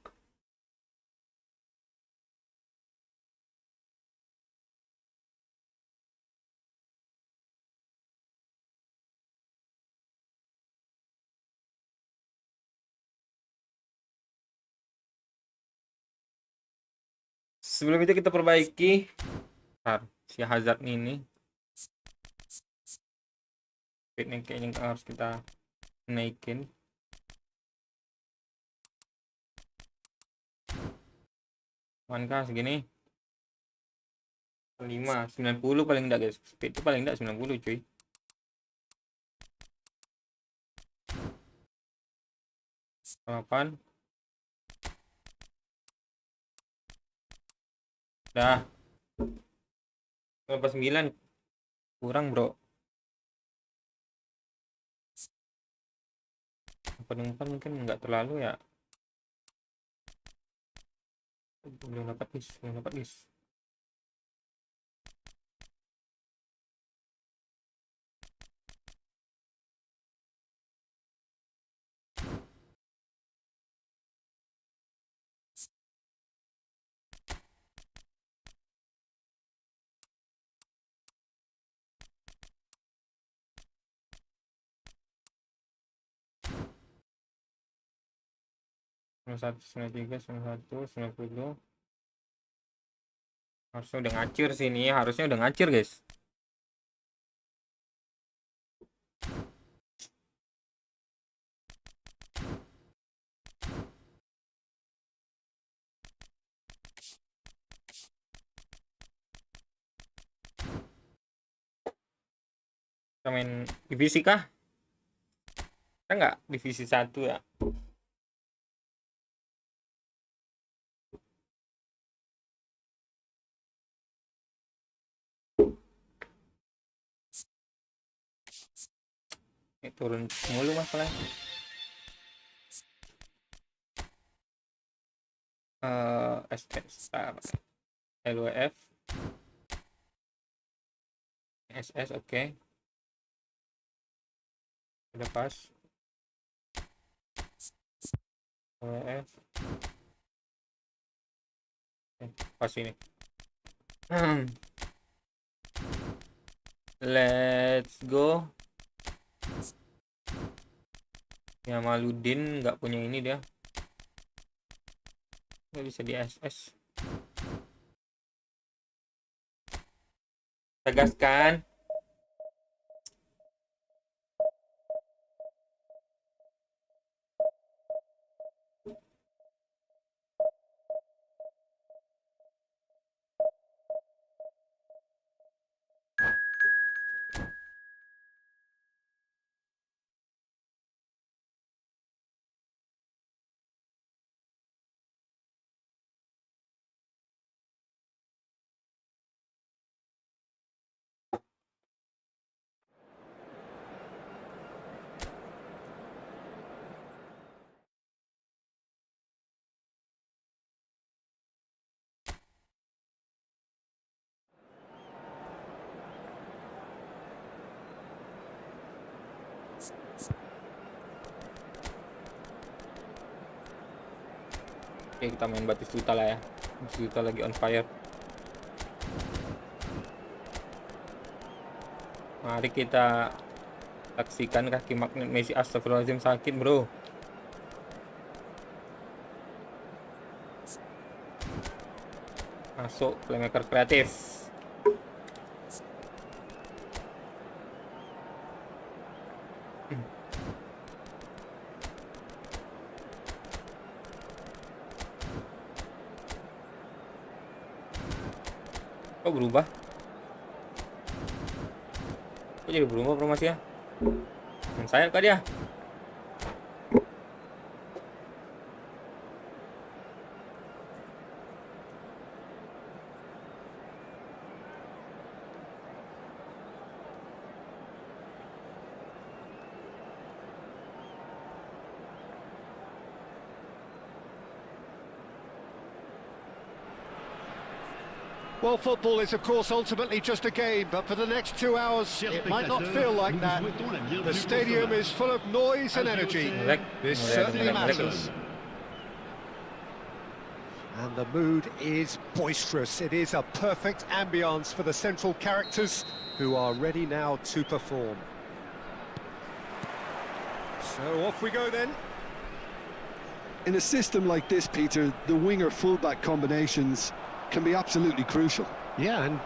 Sebelum itu kita perbaiki. Bentar, si Hazard ini. Ini kayaknya harus kita naikin. Mankah segini? 5, 90 paling enggak guys. Speed itu paling enggak 90 cuy. Delapan. Dah. 9 kurang bro. Umpan mungkin nggak terlalu ya. Belum dapat guys. Satu, 93, 91, 90. Harusnya udah ngacir sih ini, harusnya udah ngacir guys. Kita main divisi kah? Kita nggak divisi 1 ya. Ini turun mulu masalahnya. SS LWF SS oke. Udah pas. LWF pas ini. Let's go. Ya Maludin nggak punya ini dia. Nggak bisa di SS. Tegaskan. Oke, kita main Batistuta lah ya. Batistuta lagi on fire. Mari kita saksikan kaki magnet Messi. Astagfirullahaladzim, sakit bro. Masuk playmaker kreatif. Kok berubah? Kok jadi berubah formasinya? Yang saya kah dia? Well, football is, of course, ultimately just a game, but for the next 2 hours, it might not feel like that. The stadium is full of noise and energy. This certainly matters. And the mood is boisterous. It is a perfect ambience for the central characters who are ready now to perform. So off we go then. In a system like this, Peter, the winger-fullback combinations can be absolutely crucial. Yeah, and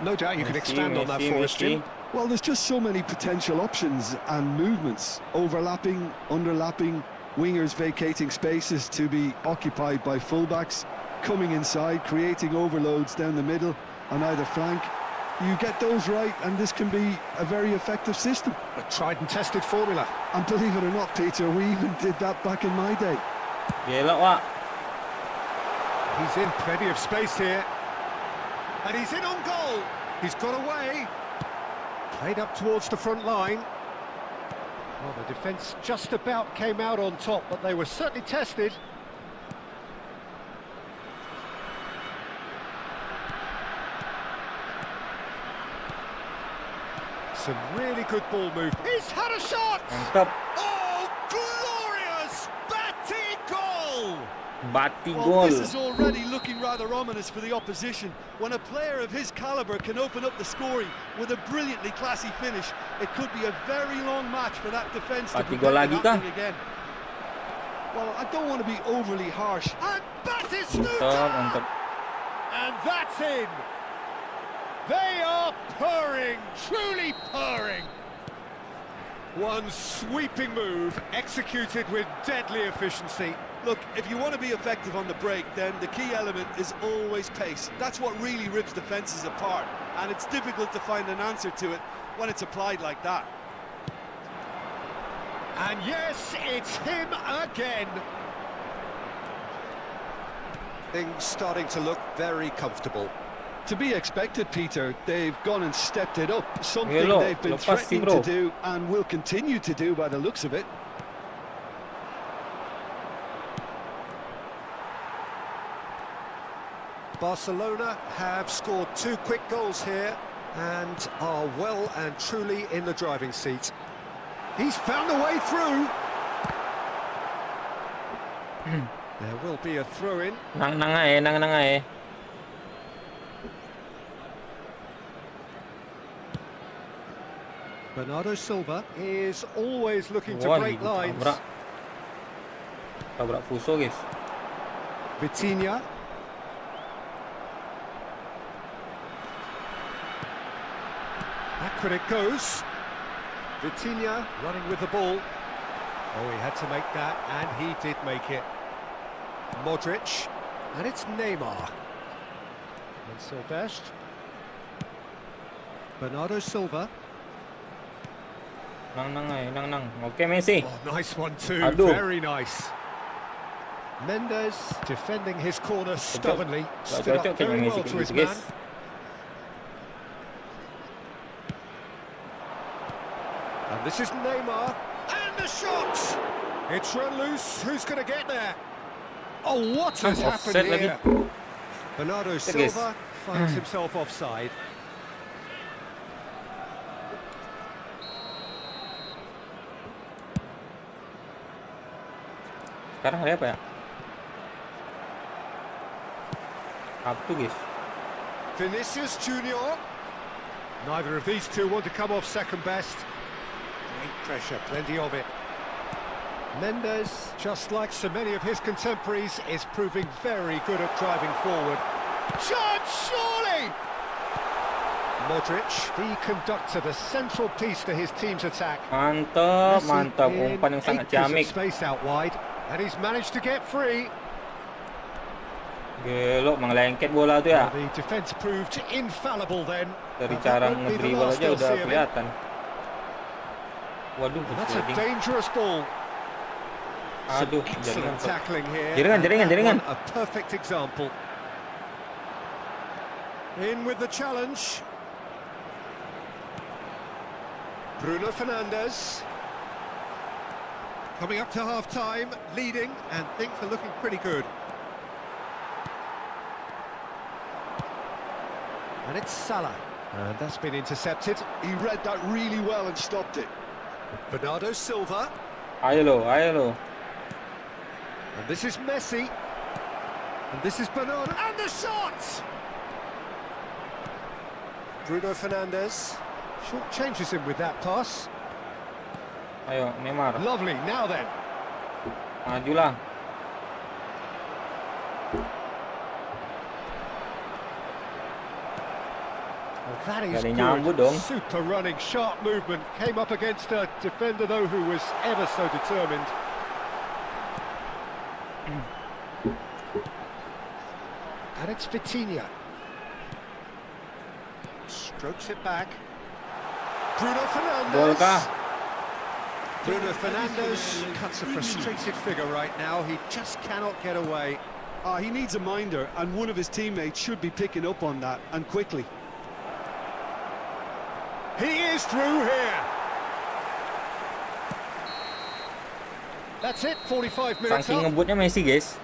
no doubt you can expand on that for us, Jim. Well, there's just so many potential options and movements, overlapping, underlapping, wingers vacating spaces to be occupied by fullbacks. coming inside, creating overloads down the middle on either flank. You get those right, and this can be a very effective system. A tried and tested formula. And believe it or not, Peter, we even did that back in my day. Gila, Wak. He's in plenty of space here. And he's in on goal. He's got away. Played up towards the front line. Well, the defence just about came out on top, but they were certainly tested. Some really good ball move. He's had a shot! Mantap. Oh, glorious batting goal! Bati Well, gol. this is already looking rather ominous for the opposition. When a player of his calibre can open up the scoring with a brilliantly classy finish, it could be a very long match for that defence to Bati gol prevent lagi it kah? happening again. Well, I don't want to be overly harsh. And Mantap, Batistuta! mantap. And that's in! They are purring, truly purring. One sweeping move, executed with deadly efficiency. Look, if you want to be effective on the break, then the key element is always pace. That's what really rips defences apart, and it's difficult to find an answer to it when it's applied like that. And yes, it's him again. Things starting to look very comfortable. To be expected, Peter. They've gone and stepped it up, something Hello, they've been lepas si threatening bro. to do and will continue to do by the looks of it. Barcelona have scored 2 quick goals here and are well and truly in the driving seat. He's found a way through. There will be a throw-in. Nang nga eh. Bernardo Silva is always looking to Wah, break lines. tabrak. Tabrak Fuso, guys. Vitinha. Back it goes. Vitinha running with the ball. Oh, he had to make that, and he did make it. Modric, and it's Neymar. And Silvestre. Bernardo Silva. Nang. Okay, Messi. Oh, nice one too, Aduh. very nice. Mendes defending his corner stubbornly, stood up Cocok very kayaknya well Messi to his gitu, man. guys. And this is Neymar, and the shot! It's run loose, who's going to get there? Oh, what has Offset happened lagi. here? Bernardo Guys. Silva finds himself offside. Sekarang ada apa ya? Apa tuh, guys? Vinicius Junior. Neither of these two want to come off second best. Great pressure, plenty of it. Mendes, just like so many of his contemporaries, is proving very good at driving forward. Chance, surely! Modric, the conductor, the central piece to his team's attack. Mantap, Messi mantap. in Umpan yang sangat acres of ciamik. space out wide, and he's managed to get free. Gelok, mengelengket bola tuh ya. The defence proved infallible then. Dari But that cara won't be the ngedribble last aja they'll udah see of him. kelihatan. Waduh, That's a sliding. dangerous ball. Aduh, Excellent jaringan. tackling here. Jaringan. And that one, a perfect example. In with the challenge. Bruno Fernandes. Coming up to half-time, leading, and things are looking pretty good. And it's Salah. And that's been intercepted. He read that really well and stopped it. Bernardo Silva. Ayo lo. And this is Messi. And this is Bernardo. And the shot! Bruno Fernandes. Short changes him with that pass. Ayo, Neymar. Lovely, now then. Majulah. Well, that is Gak ada yang nyambut dong. super running, sharp movement. Came up against a defender, though, who was ever so determined. And it's Vitinha. Strokes it back. Bruno Gol Fernandes. kah? Bruno Fernandes cuts a frustrated figure right now. He just cannot get away. He needs a minder, and one of his teammates should be picking up on that, and quickly. He is through here. That's it, 45 minutes Saking up. ngebutnya Messi, guys.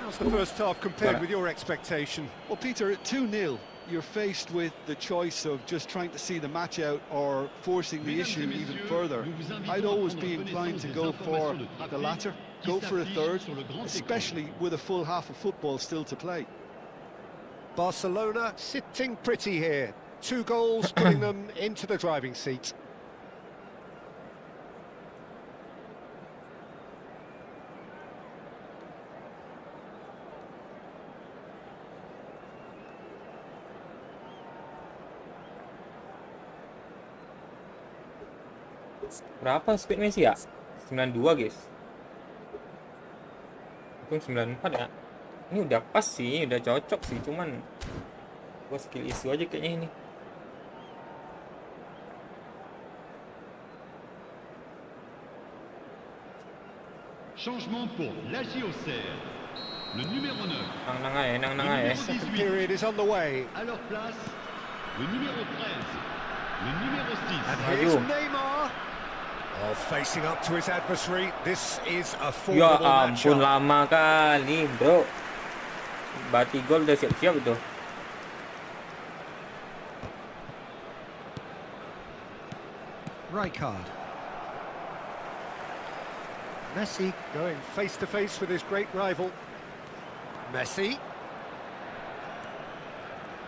How's the first half compared with your expectation? Well, Peter, at 2-0, you're faced with the choice of just trying to see the match out or forcing the issue even further. I'd always be inclined to go for the latter, go for a third, especially with a full half of football still to play. Barcelona sitting pretty here. 2 goals putting them into the driving seat. Berapa speed Messi ya? 92, guys. Itu 94 ya. Ini udah pas sih, udah cocok sih, cuman gua skill issue aja kayaknya ini. Changement pour l'Agiocère. Le numéro 9. Nang aja. Second period is on the way. À leur place, le numéro 13. Le numéro 6. And here's Aduh. Neymar. Oh, facing up to his adversary. This is a Ya formidable ampun, matchup. lama kali, bro. Batigol udah siap-siap itu. Rijkaard. Messi going face to face with his great rival. Messi.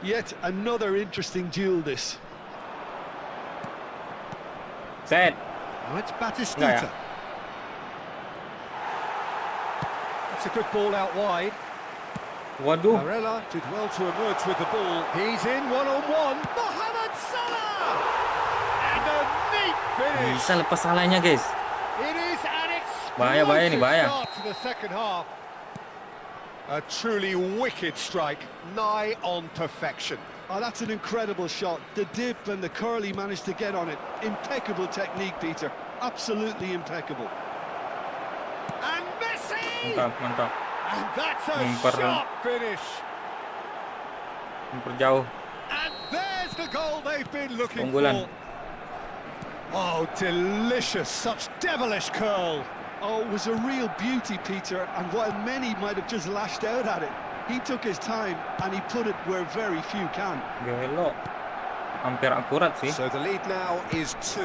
Yet another interesting duel, this. Set. Now it's Enggak Batistuta. ya? That's a good ball out wide. Waduh. Barella did well to emerge with the ball. He's in one-on-one. Mohamed Salah! And a neat finish. Bisa lepas salahnya, guys. It is an Bahaya nih, explosive bahaya. start to the second half. A truly wicked strike, nigh on perfection. Oh, that's an incredible shot. The dip and the curl he managed to get on it. Impeccable technique, Peter. Absolutely impeccable. And Messi! Mantap. And that's a Memper- sharp finish. Memperjauh. And there's the goal they've been looking Keunggulan. for. Oh, delicious, such devilish curl. Oh, it was a real beauty, Peter, and while many might have just lashed out at it, he took his time and he put it where very few can. Gelo. Hampir akurat sih. So the lead now is 2.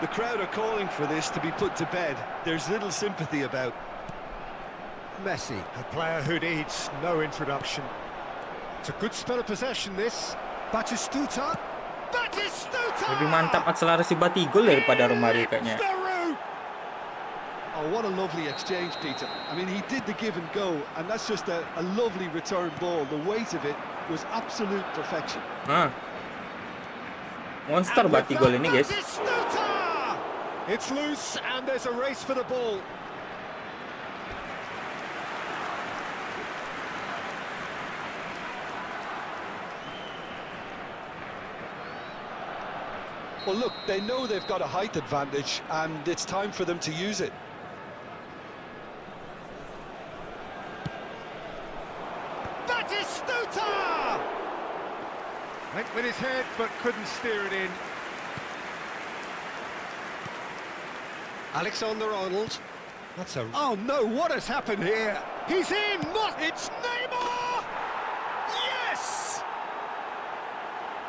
The crowd are calling for this to be put to bed. There's little sympathy about. Messi, a player who needs no introduction. It's a good spell of possession, this. Batistuta. Batistuta! Lebih mantap akselerasi Batigol daripada Romario kayaknya. Hits the roof! Oh, what a lovely exchange, Peter. I mean, he did the give and go, and that's just a lovely return ball. The weight of it was absolute perfection. Monster Batigol ini, guys. Batistuta! It's loose, and there's a race for the ball. Well, look, they know they've got a height advantage, and it's time for them to use it. Batistuta! Went with his head, but couldn't steer it in. Alexander-Arnold. That's a... Oh, no, what has happened here? He's in! It's Neymar! Yes!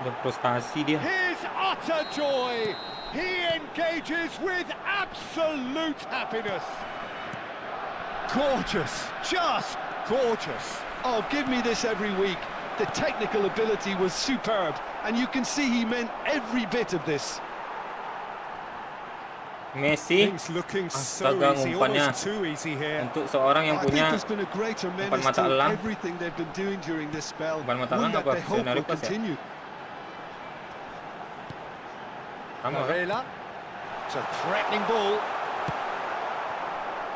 Berprestasi dia. His utter joy! He engages with absolute happiness. Gorgeous, just gorgeous. Oh, give me this every week. The technical ability was superb, and you can see he meant every bit of this. Messi Things looking so astaga, easy, umpannya almost too easy here. untuk seorang yang I think punya there's been a greater menace mata to elang. everything they've been doing during this spell. Umpan mata One elang that apa? they hope Scenario will pas ya? continue. sama kan? Barella. It's a threatening ball.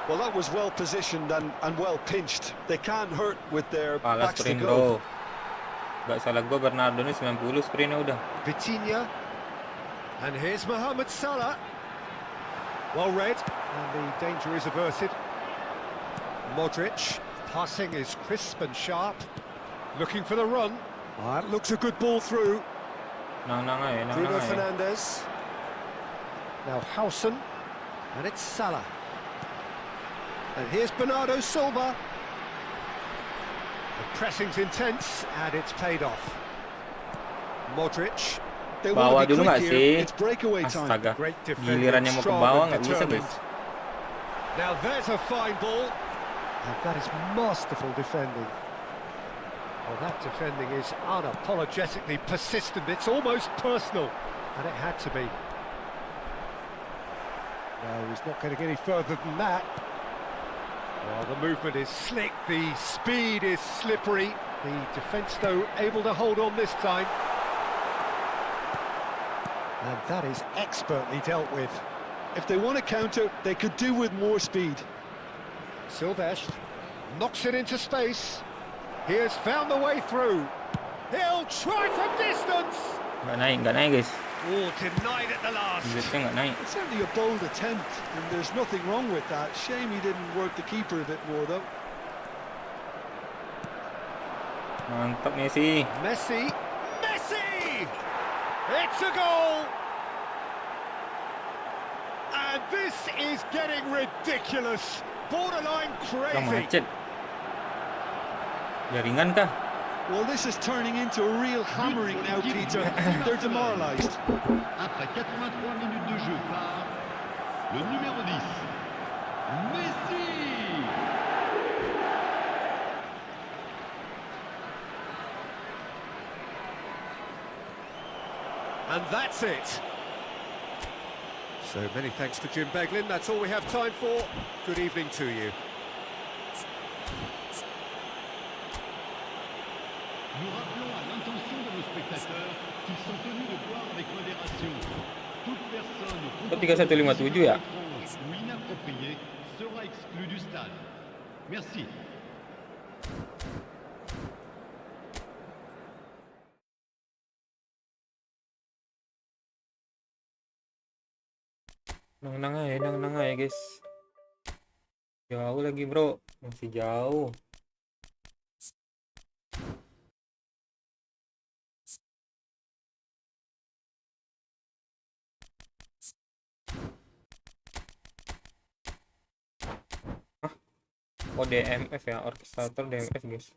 Well, that was well positioned and well pinched. They can't hurt with their Kalah backs to sprint go. bro. Gak salah gue Bernardo ini 90 sprintnya udah. Vitinha. And here's Mohamed Salah. Well read, and the danger is averted. Modric. Passing is crisp and sharp. Looking for the run. That looks a good ball through. Nang aja. Bruno Fernandes. Now Howson. And it's Salah. And here's Bernardo Silva. The pressing's intense, and it's paid off. Modric. They Bawah want to be dulu quick nggak here. sih? It's breakaway time. Astaga. Great defending, Gilirannya mau ke strong bawah and nggak bisa determined. guys. Now there's a fine ball. And that is masterful defending. Well, that defending is unapologetically persistent. It's almost personal, and it had to be. No, he's not going to get any further than that. Well, the movement is slick, the speed is slippery. The defence, though, able to hold on this time. And that is expertly dealt with. If they want to counter, they could do with more speed. Silvestre knocks it into space. He has found the way through. He'll try from distance. Nggak naik guys. Oh, denied at the last. Duitnya nggak naik. It's certainly a bold attempt, and there's nothing wrong with that. Shame he didn't work the keeper a bit more, though. Mantap Messi. Messi! It's a goal! And this is getting ridiculous. Borderline Udah crazy. macet. Jaringan kah? Well, this is turning into a real hammering now, Peter. They're demoralised. Après 83 minutes de jeu par le numéro 10, Messi. And that's it. So many thanks to Jim Beglin. That's all we have time for. Good evening to you. Nous rappelons à l'intention de nos spectateurs qu'ils sont tenus de boire avec modération. Toute personne Kok 3157 ya? étrange ou inappropriée sera exclue du stade. Merci. Nang aja guys. Jauh lagi bro, masih jauh. Oh DMF ya, orkestrator DMF guys.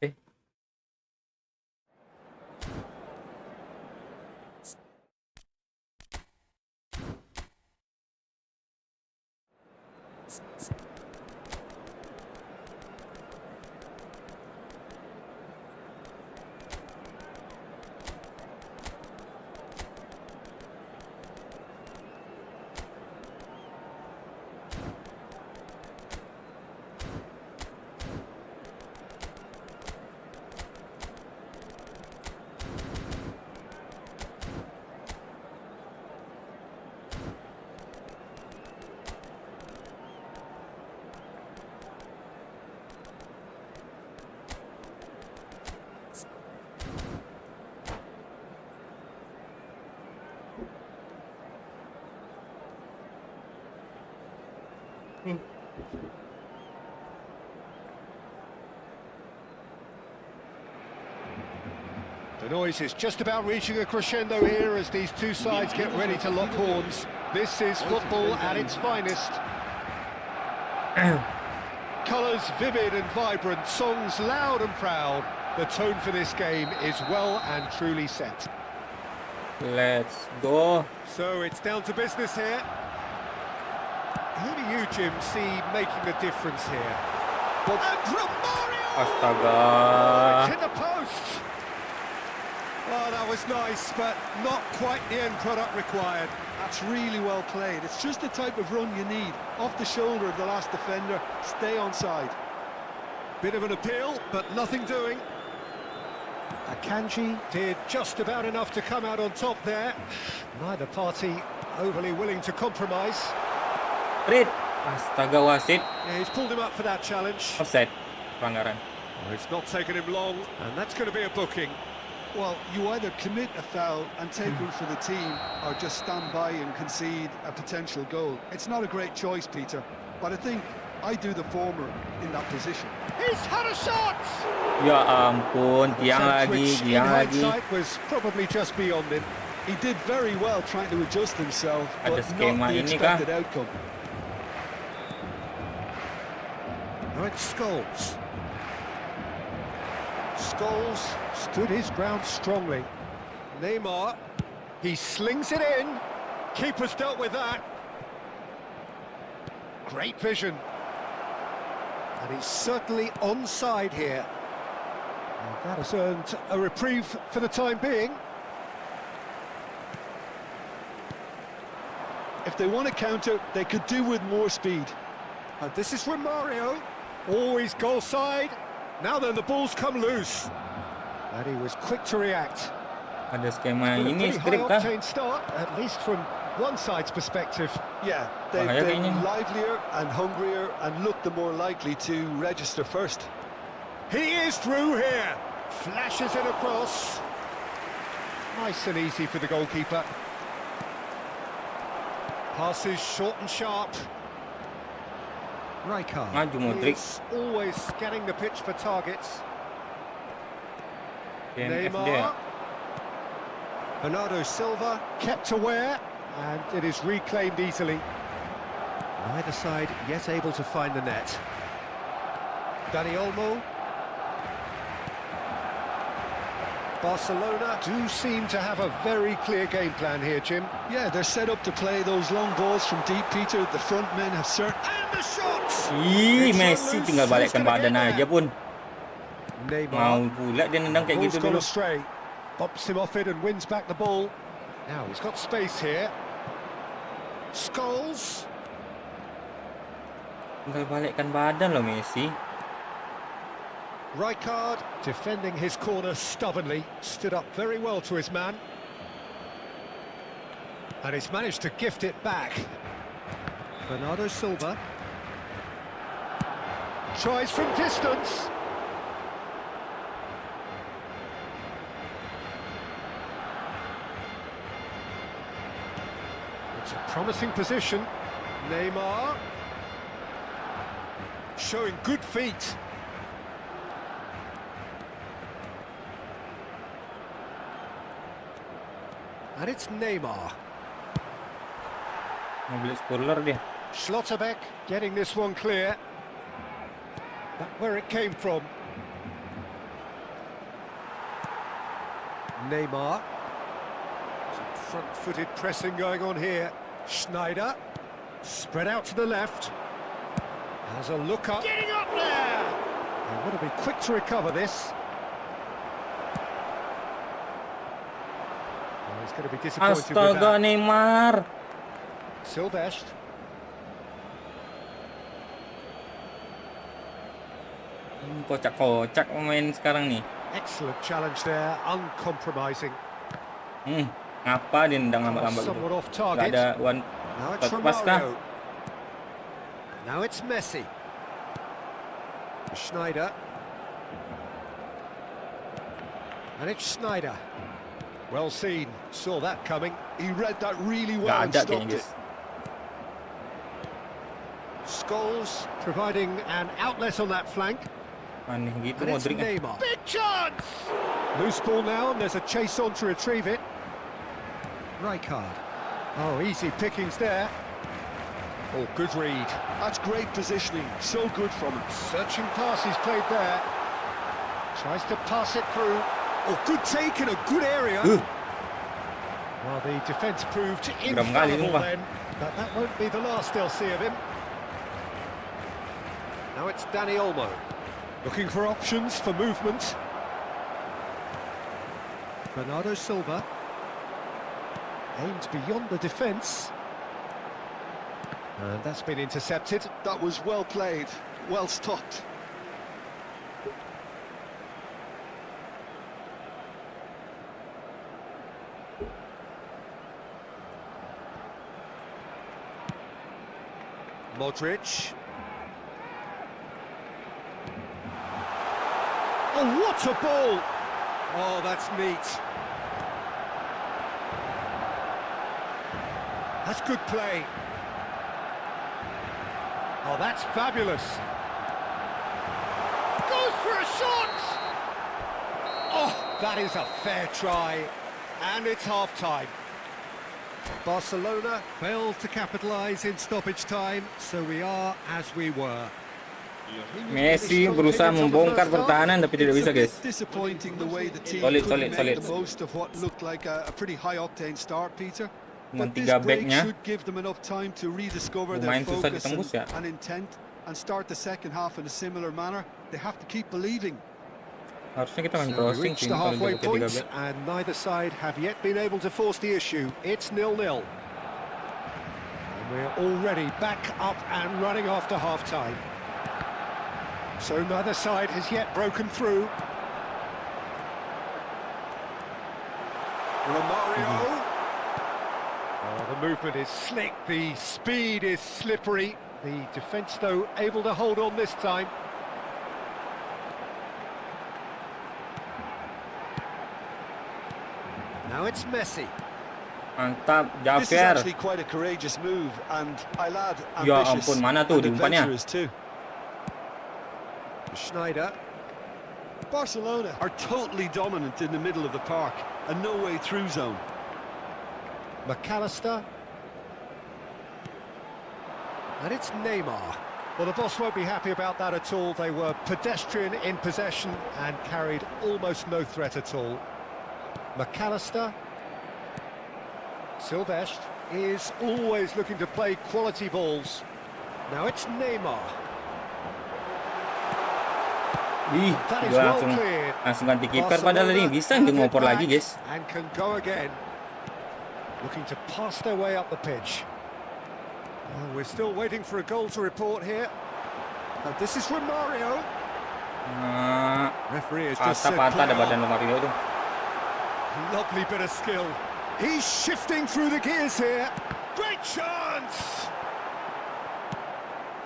Eh, The noise is just about reaching a crescendo here as these two sides get ready to lock horns. This is football at its finest. Colours vivid and vibrant, songs loud and proud. The tone for this game is well and truly set. Let's go. So it's down to business here. Who do you, Jim, see making the difference here? And Romario! Astaga. It's hit the post! Oh, that was nice, but not quite the end product required. That's really well played. It's just the type of run you need. Off the shoulder of the last defender, stay onside. Bit of an appeal, but nothing doing. Akanji did just about enough to come out on top there. Neither party overly willing to compromise. Red. Astaga, wasit. Yeah, he's pulled him up for that challenge. Offside. Pelanggaran. Well, it's not taken him long, and that's going to be a booking. Well, you either commit a foul and take one for the team, or just stand by and concede a potential goal. It's not a great choice, Peter, but I think I do the former in that position. He's had a shot! Ya ampun, tiang Attempt lagi, which, in tiang lagi. hindsight, was probably just beyond him. He did very well trying to adjust himself, Ada but skema not the ini kah? expected outcome. Now it's Scholes. Scholes stood his ground strongly. Neymar, he slings it in. Keeper's dealt with that. Great vision. And he's certainly onside here. And that has earned a reprieve for the time being. If they want to counter, they could do with more speed. And this is Romario. Always goal side. Now then, the ball's come loose. And he was quick to react. Ada skema Been a ini pretty skrip kah? high-octane start, at least from one side's perspective. Yeah, they've Bahaya been kayaknya. livelier and hungrier and looked the more likely to register first. He is through here. Flashes it across. Nice and easy for the goalkeeper. Passes short and sharp. Rijkaard. Maju Modric. He's always scanning the pitch for targets. DNF dia. Neymar. Bernardo Silva kept aware, and it is reclaimed easily. Neither side yet able to find the net. Dani Olmo. Barcelona do seem to have a very clear game plan here, Jim. Yeah, they're set up to play those long balls from deep, Peter. The front men have certain... And the shot! Ih, It's Messi on loose. tinggal balikkan Who's gonna badan get aja there? pun. Neymar. Mau pula dia nendang kayak Ball's gitu gone dulu. astray. Bumps him off it and wins back the ball. Now he's got space here. Scholes. Tinggal balikkan badan loh Messi. Rijkaard defending his corner stubbornly, stood up very well to his man. And he's managed to gift it back. Bernardo Silva. Tries from distance. It's a promising position. Neymar. Showing good feet. And it's Neymar. Mau beli spoiler dia. Schlotterbeck getting this one clear. Back where it came from. Neymar. Some front-footed pressing going on here. Schneider. Spread out to the left. Has a look up. Getting up there! They want to be quick to recover this. Oh, he's going to be disappointed with Astaga that. Neymar. Silvestre. Kocak-kocak pemain sekarang nih. Excellent challenge there, uncompromising. Ngapa dia nendang lambat-lambat gitu? Somewhat off Gak target. ada one Now it's pas kah? Romario. Now it's Messi. Schneider. And it's Schneider. Well seen, saw that coming. He read that really well Gak and ada stopped kayaknya it. guys. goals, providing an outlet on that flank. Aneh gitu And it's Modric. Neymar. Big chance! Loose ball now, and there's a chase on to retrieve it. Rijkaard. Oh, easy pickings there. Oh, good read. That's great positioning, so good from him. Searching pass he's played there. Tries to pass it through. Oh, good take in a good area. Well, the defence proved infallible then, but that won't be the last they'll see of him. Now it's Dani Olmo, looking for options for movement. Bernardo Silva aimed beyond the defence. And that's been intercepted. That was well played, well stopped. Modric. Oh, what a ball! Oh, that's neat. That's good play. Oh, that's fabulous. Goes for a shot! Oh, that is a fair try. And it's half-time. Barcelona failed to capitalise in stoppage time, so we are as we were. Messi berusaha membongkar pertahanan tapi tidak bisa, guys. Disappointing the way the team Solid, couldn't solid, make solid. the most of what looked like a pretty high-octane start, Peter. Dengan But this 3 break backnya should give them enough time to rediscover their lumayan susah focus ditembus ya. and intent and start the second half in a similar manner. They have to keep believing. Harusnya kita main We crossing reached sih the kalau halfway jago point, 3 back. and neither side have yet been able to force the issue. It's 0-0. And we're already back up and running after half-time. So neither side has yet broken through. Romario. Oh, the movement is slick, the speed is slippery. The defence, though, able to hold on this time. Now it's Messi. Mantap, This is Javier. actually quite a courageous move, and I'll add Ya ambitious ampun, mana tuh and diumpannya? adventurous too. Schneider. Barcelona are totally dominant in the middle of the park, a no-way through zone. McAllister. And it's Neymar. Well, the boss won't be happy about that at all. They were pedestrian in possession and carried almost no threat at all. McAllister. Silvestre is always looking to play quality balls. Now it's Neymar. Ih, That is gua well langsung cleared. ganti kiper padahal ini bisa dia ngoper lagi, guys. And can go again. Looking to pass their way up the pitch. Well, we're still waiting for a goal to report here. This is Romario. Nah, Referee has just said patah-patah ada play badan on. Romario tuh. Lovely bit of skill. He's shifting through the gears here. Great chance!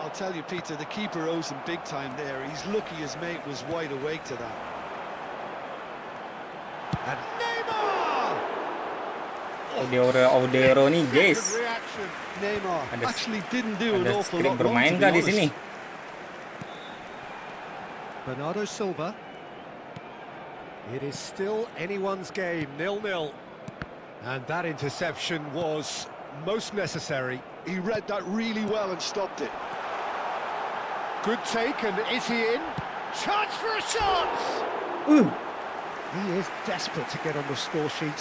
I'll tell you, Peter, the keeper owes him big time there. He's lucky his mate was wide awake to that. And Neymar! Audero nih, guys. Good reaction. Neymar Ada- actually didn't do an Ada awful skrip lot wrong, bermain to be kah di honest. sini? Bernardo Silva. It is still anyone's game, 0-0. And that interception was most necessary. He read that really well and stopped it. Good take, and is he in? Chance for a shot! He is desperate to get on the score sheet,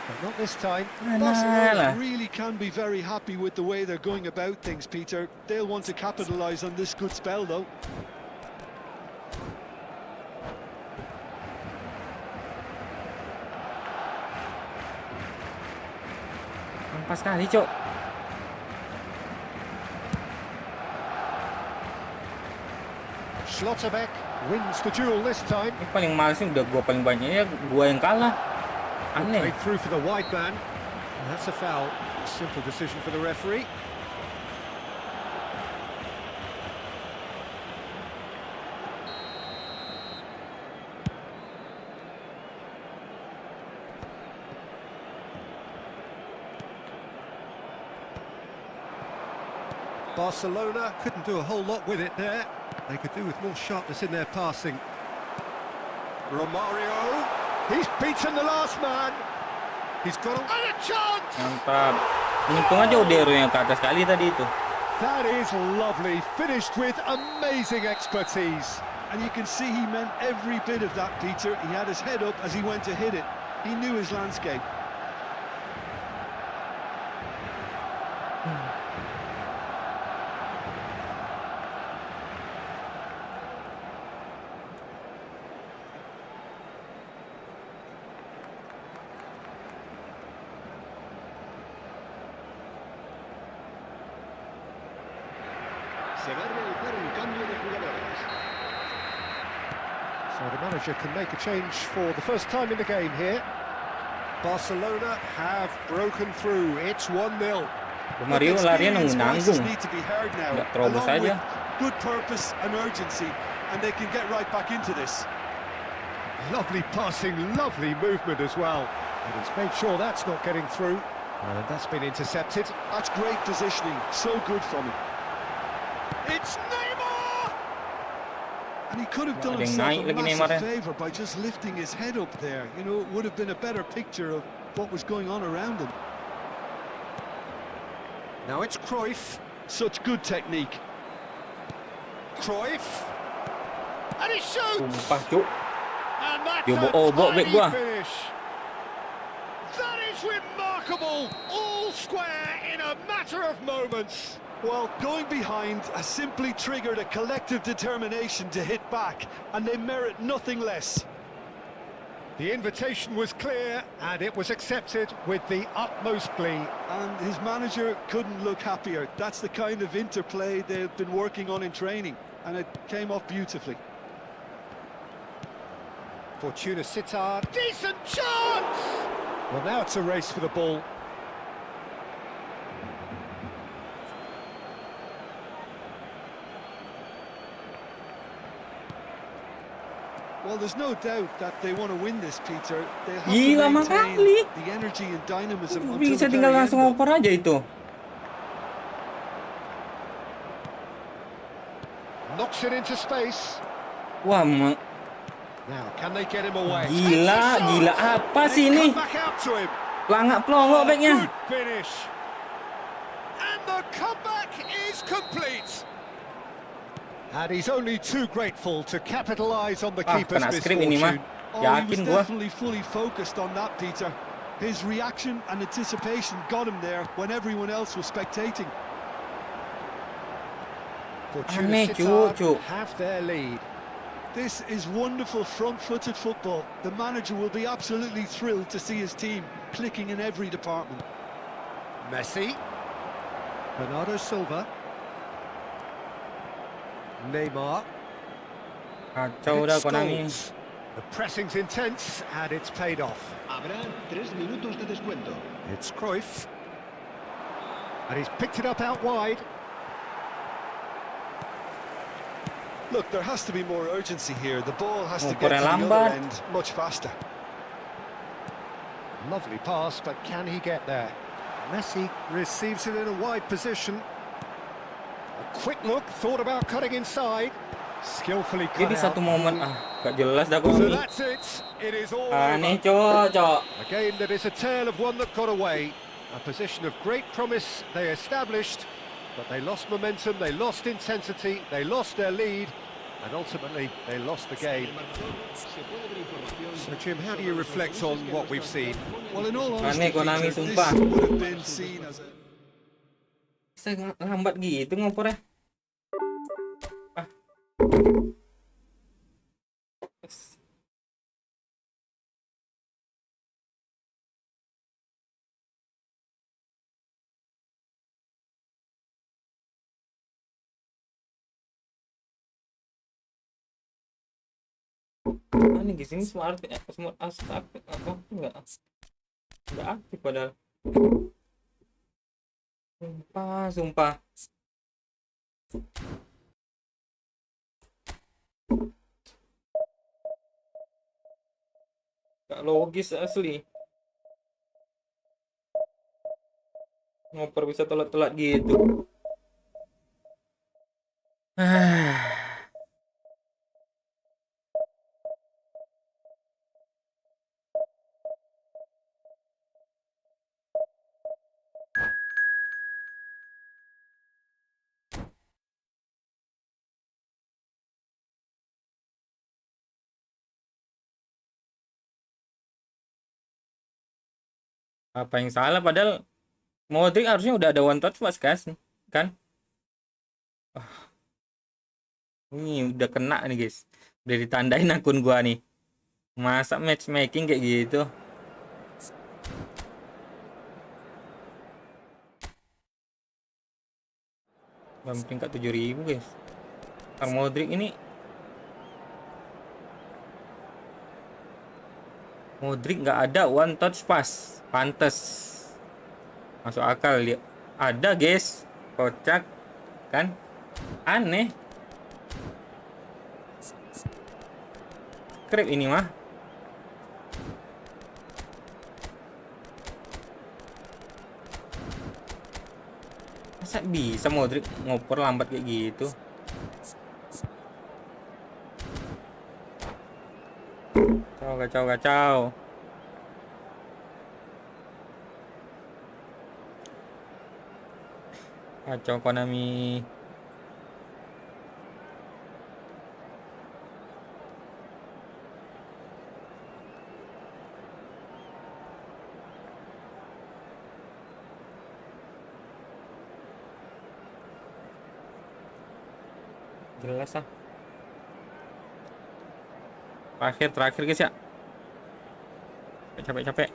but not this time. Barcelona really can be very happy with the way they're going about things, Peter. They'll want to capitalise on this good spell, though. Pas sekali, Cok. Schlotterbeck wins the duel this time. Ini paling males nih, udah gua paling banyaknya, gua yang kalah. Aneh. Played through for the wide man. And that's a foul. A simple decision for the referee. Barcelona couldn't do a whole lot with it there. They could do with more sharpness in their passing. Romario, he's beaten the last man. He's got a chance. Mantap. Untung aja Odero yang ke atas kali tadi itu. That is lovely, finished with amazing expertise. And you can see he meant every bit of that, Peter. He had his head up as he went to hit it. He knew his landscape. Se va a realizar un cambio de jugadores. So the manager can make a change for the first time in the game here. Barcelona have broken through. It's 1-0. Romario larinya nanggung. Need to be heard now. Nggak terobos Along aja. with good purpose and urgency, and they can get right back into this. Lovely passing, lovely movement as well. And he's made sure that's not getting through. And that's been intercepted. That's great positioning. So good from him. It's Neymar! And he could have done Ada yang himself naik a lagi massive Neymar. favour by just lifting his head up there. You know, it would have been a better picture of what was going on around him. Now it's Cruyff. Such good technique. Cruyff. And he shoots! Sumpah, cuk. And that's Yo, a bok back tiny gua. finish. That is remarkable. All square in a matter of moments. Well, going behind has simply triggered a collective determination to hit back, and they merit nothing less. The invitation was clear, and it was accepted with the utmost glee. And his manager couldn't look happier. That's the kind of interplay they've been working on in training, and it came off beautifully. Fortuna Sittard. Decent chance! Well, now it's a race for the ball. Well, there's no doubt that they want to win this, Peter. They'll have Gila, to maintain makali. the energy and dynamism until Bisa the tinggal very langsung end. oper aja itu. Knocks it into space. Wah, Now, can they get him away? gila, Takes a shot. gila apa They sih ini? come back out to him. Pelangak pelongo backnya. Good finish. And the comeback is complete. And he's only too grateful to capitalise on the Ah, keeper's kena skrip ini mah. misfortune. Oh, he was Yakin gua. definitely fully focused on that, Peter. His reaction and anticipation got him there when everyone else was spectating. Fortuna Aneh, Sittard cuk. have their lead. This is wonderful front-footed football. The manager will be absolutely thrilled to see his team clicking in every department. Messi. Bernardo Silva. Neymar. Kacau dah It's Konami. goals. The pressing's intense and it's paid off. Habrá 3 minutos de descuento. It's Cruyff. And he's picked it up out wide. Look, there has to be more urgency here. The ball has to Oh, get to the lambat. other end much faster. Lovely pass, but can he get there? Messi receives it in a wide position. A quick look, thought about cutting inside. Skillfully cut Jadi out. satu momen gak jelas dah So Konami. that's it. It is all Aneh, over. cok. A game that is a tale of one that got away. A position of great promise they established, but they lost momentum, they lost intensity, they lost their lead, and ultimately they lost the game. So Jim, how do you reflect on what we've seen? Well, in all Aneh, honesty, Konami, Peter, this sumpah. would have been seen as a... Bisa lambat gitu ngopernya. Ah. Ini di sini smart aktif apa enggak aktif padahal. Sumpah. Gak logis asli. Ngoper bisa telat-telat gitu. Apa yang salah? Padahal Modric harusnya udah ada one touch pass kan? Ini udah kena nih guys. Udah ditandain akun gua nih. Masa matchmaking kayak gitu? Bang peringkat 7.000 guys. Modric ini Modric nggak ada one touch pass. Pantes. Masuk akal dia. Ada guys. Kocak kan? Aneh. Skrip ini mah. Masa bisa Modric ngoper lambat kayak gitu? Kacau. Kacau Konami. Jelas ah. Terakhir guys ya. Capek.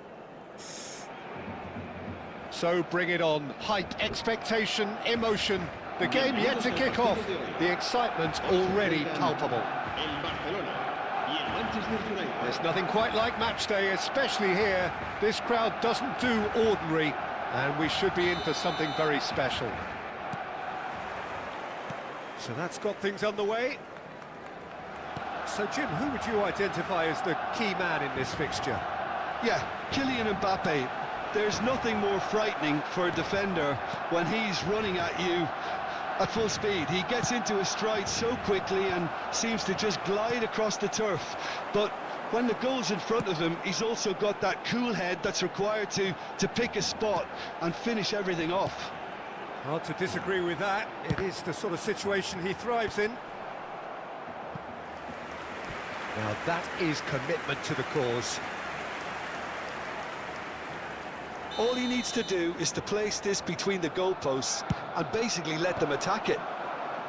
So bring it on. Hype, expectation, emotion. The game yet to kick off. The excitement already palpable. El Barcelona y el Manchester United. There's nothing quite like match day, especially here. This crowd doesn't do ordinary, and we should be in for something very special. So that's got things underway. So Jim, who would you identify as the key man in this fixture? Yeah, Kylian Mbappe. There's nothing more frightening for a defender when he's running at you at full speed. He gets into his stride so quickly and seems to just glide across the turf. But when the goal's in front of him, he's also got that cool head that's required to pick a spot and finish everything off. Hard to disagree with that. It is the sort of situation he thrives in. Now that is commitment to the cause. All he needs to do is to place this between the goalposts and basically let them attack it.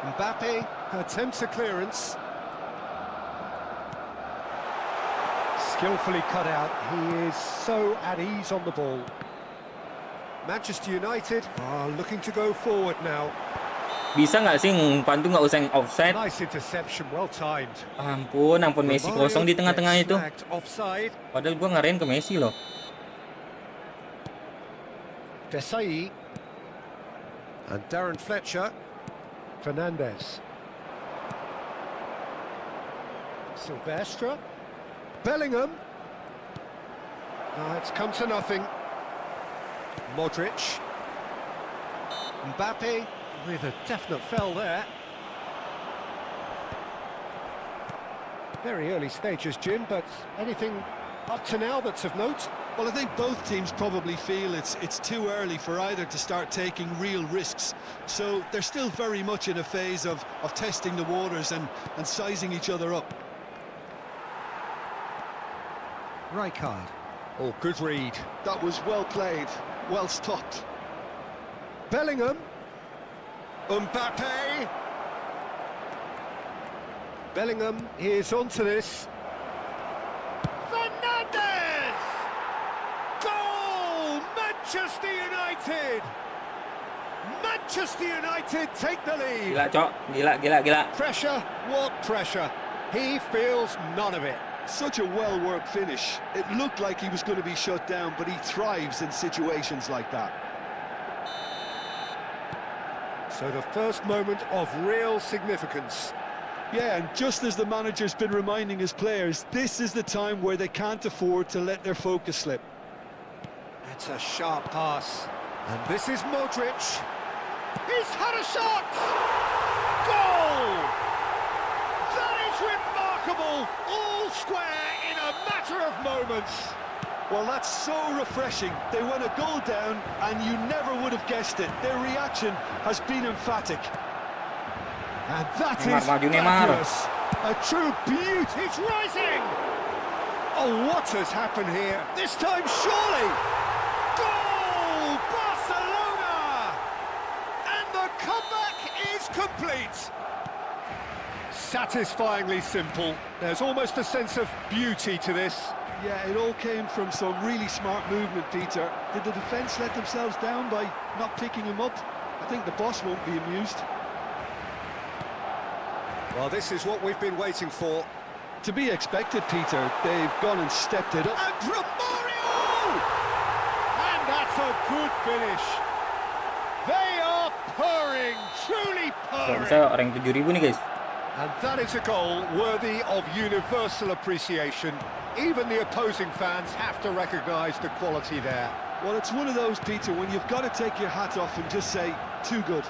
Mbappe attempts a clearance. Skillfully cut out. He is so at ease on the ball. Manchester United are looking to go forward now. Bisa nggak sih umpan tuh nggak usah yang offside? Nice interception, well timed. Ampun Messi kosong di tengah-tengah itu. Offside. Padahal gua ngarahin ke Messi loh. Desai and Darren Fletcher. Fernandez. Silvestre. Bellingham. It's come to nothing. Modric. Mbappe with a definite fell there. Very early stages, Jim, but anything up to now that's of note? Well, I think both teams probably feel it's too early for either to start taking real risks. So they're still very much in a phase of testing the waters and sizing each other up. Rijkaard. Oh, good read. That was well played, well stopped. Bellingham. Mbappe. Bellingham is onto this. Fernandez! Goal! Manchester United! Manchester United take the lead. Gila, Cok. Gila. Pressure? What pressure? He feels none of it. Such a well-worked finish. It looked like he was going to be shut down, but he thrives in situations like that. So the first moment of real significance. Yeah, and just as the manager's been reminding his players, this is the time where they can't afford to let their focus slip. That's a sharp pass. And this is Modric. He's had a shot! Goal! That is remarkable! All square in a matter of moments. Well, that's so refreshing. They went a goal down, and you never would have guessed it. Their reaction has been emphatic. And that Neymar, is fabulous. A true beauty. It's rising! Oh, what has happened here? This time, surely! Goal! complete. Satisfyingly simple. There's almost a sense of beauty to this. Yeah, it all came from some really smart movement, Peter. Did the defence let themselves down by not picking him up? I think the boss won't be amused. Well, this is what we've been waiting for. To be expected, Peter. They've gone and stepped it up. And Romario! And that's a good finish. They are purring, truly Kalau purring. bisa rank 7.000 nih guys. And that is a goal worthy of universal appreciation. Even the opposing fans have to recognise the quality there. Well, it's one of those, Peter, when you've got to take your hat off and just say, too good.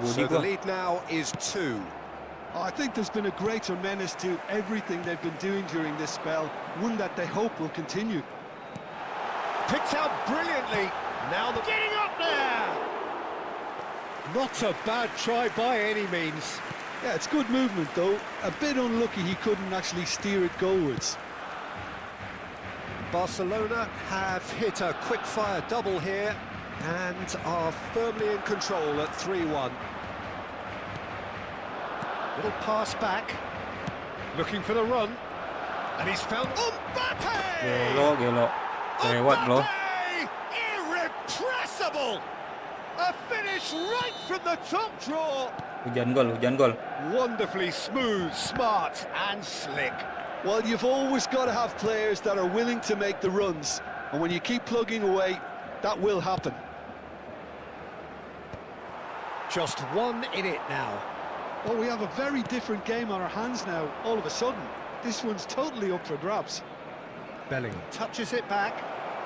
So the lead now is 2. I think there's been a greater menace to everything they've been doing during this spell, one that they hope will continue. Picked out brilliantly. Now the getting up there. Not a bad try by any means. Yeah, it's good movement, though. A bit unlucky he couldn't actually steer it goalwards. Barcelona have hit a quick-fire double here and are firmly in control at 3-1. Little pass back, looking for the run, and he's found Mbappe! Gelo. Lewat bro. Irrepressible! A finish right from the top draw. Hujan gol. Wonderfully smooth, smart, and slick. Well, you've always got to have players that are willing to make the runs, and when you keep plugging away, that will happen. Just 1 in it now. Oh, we have a very different game on our hands now, all of a sudden. This one's totally up for grabs. Bellingham touches it back.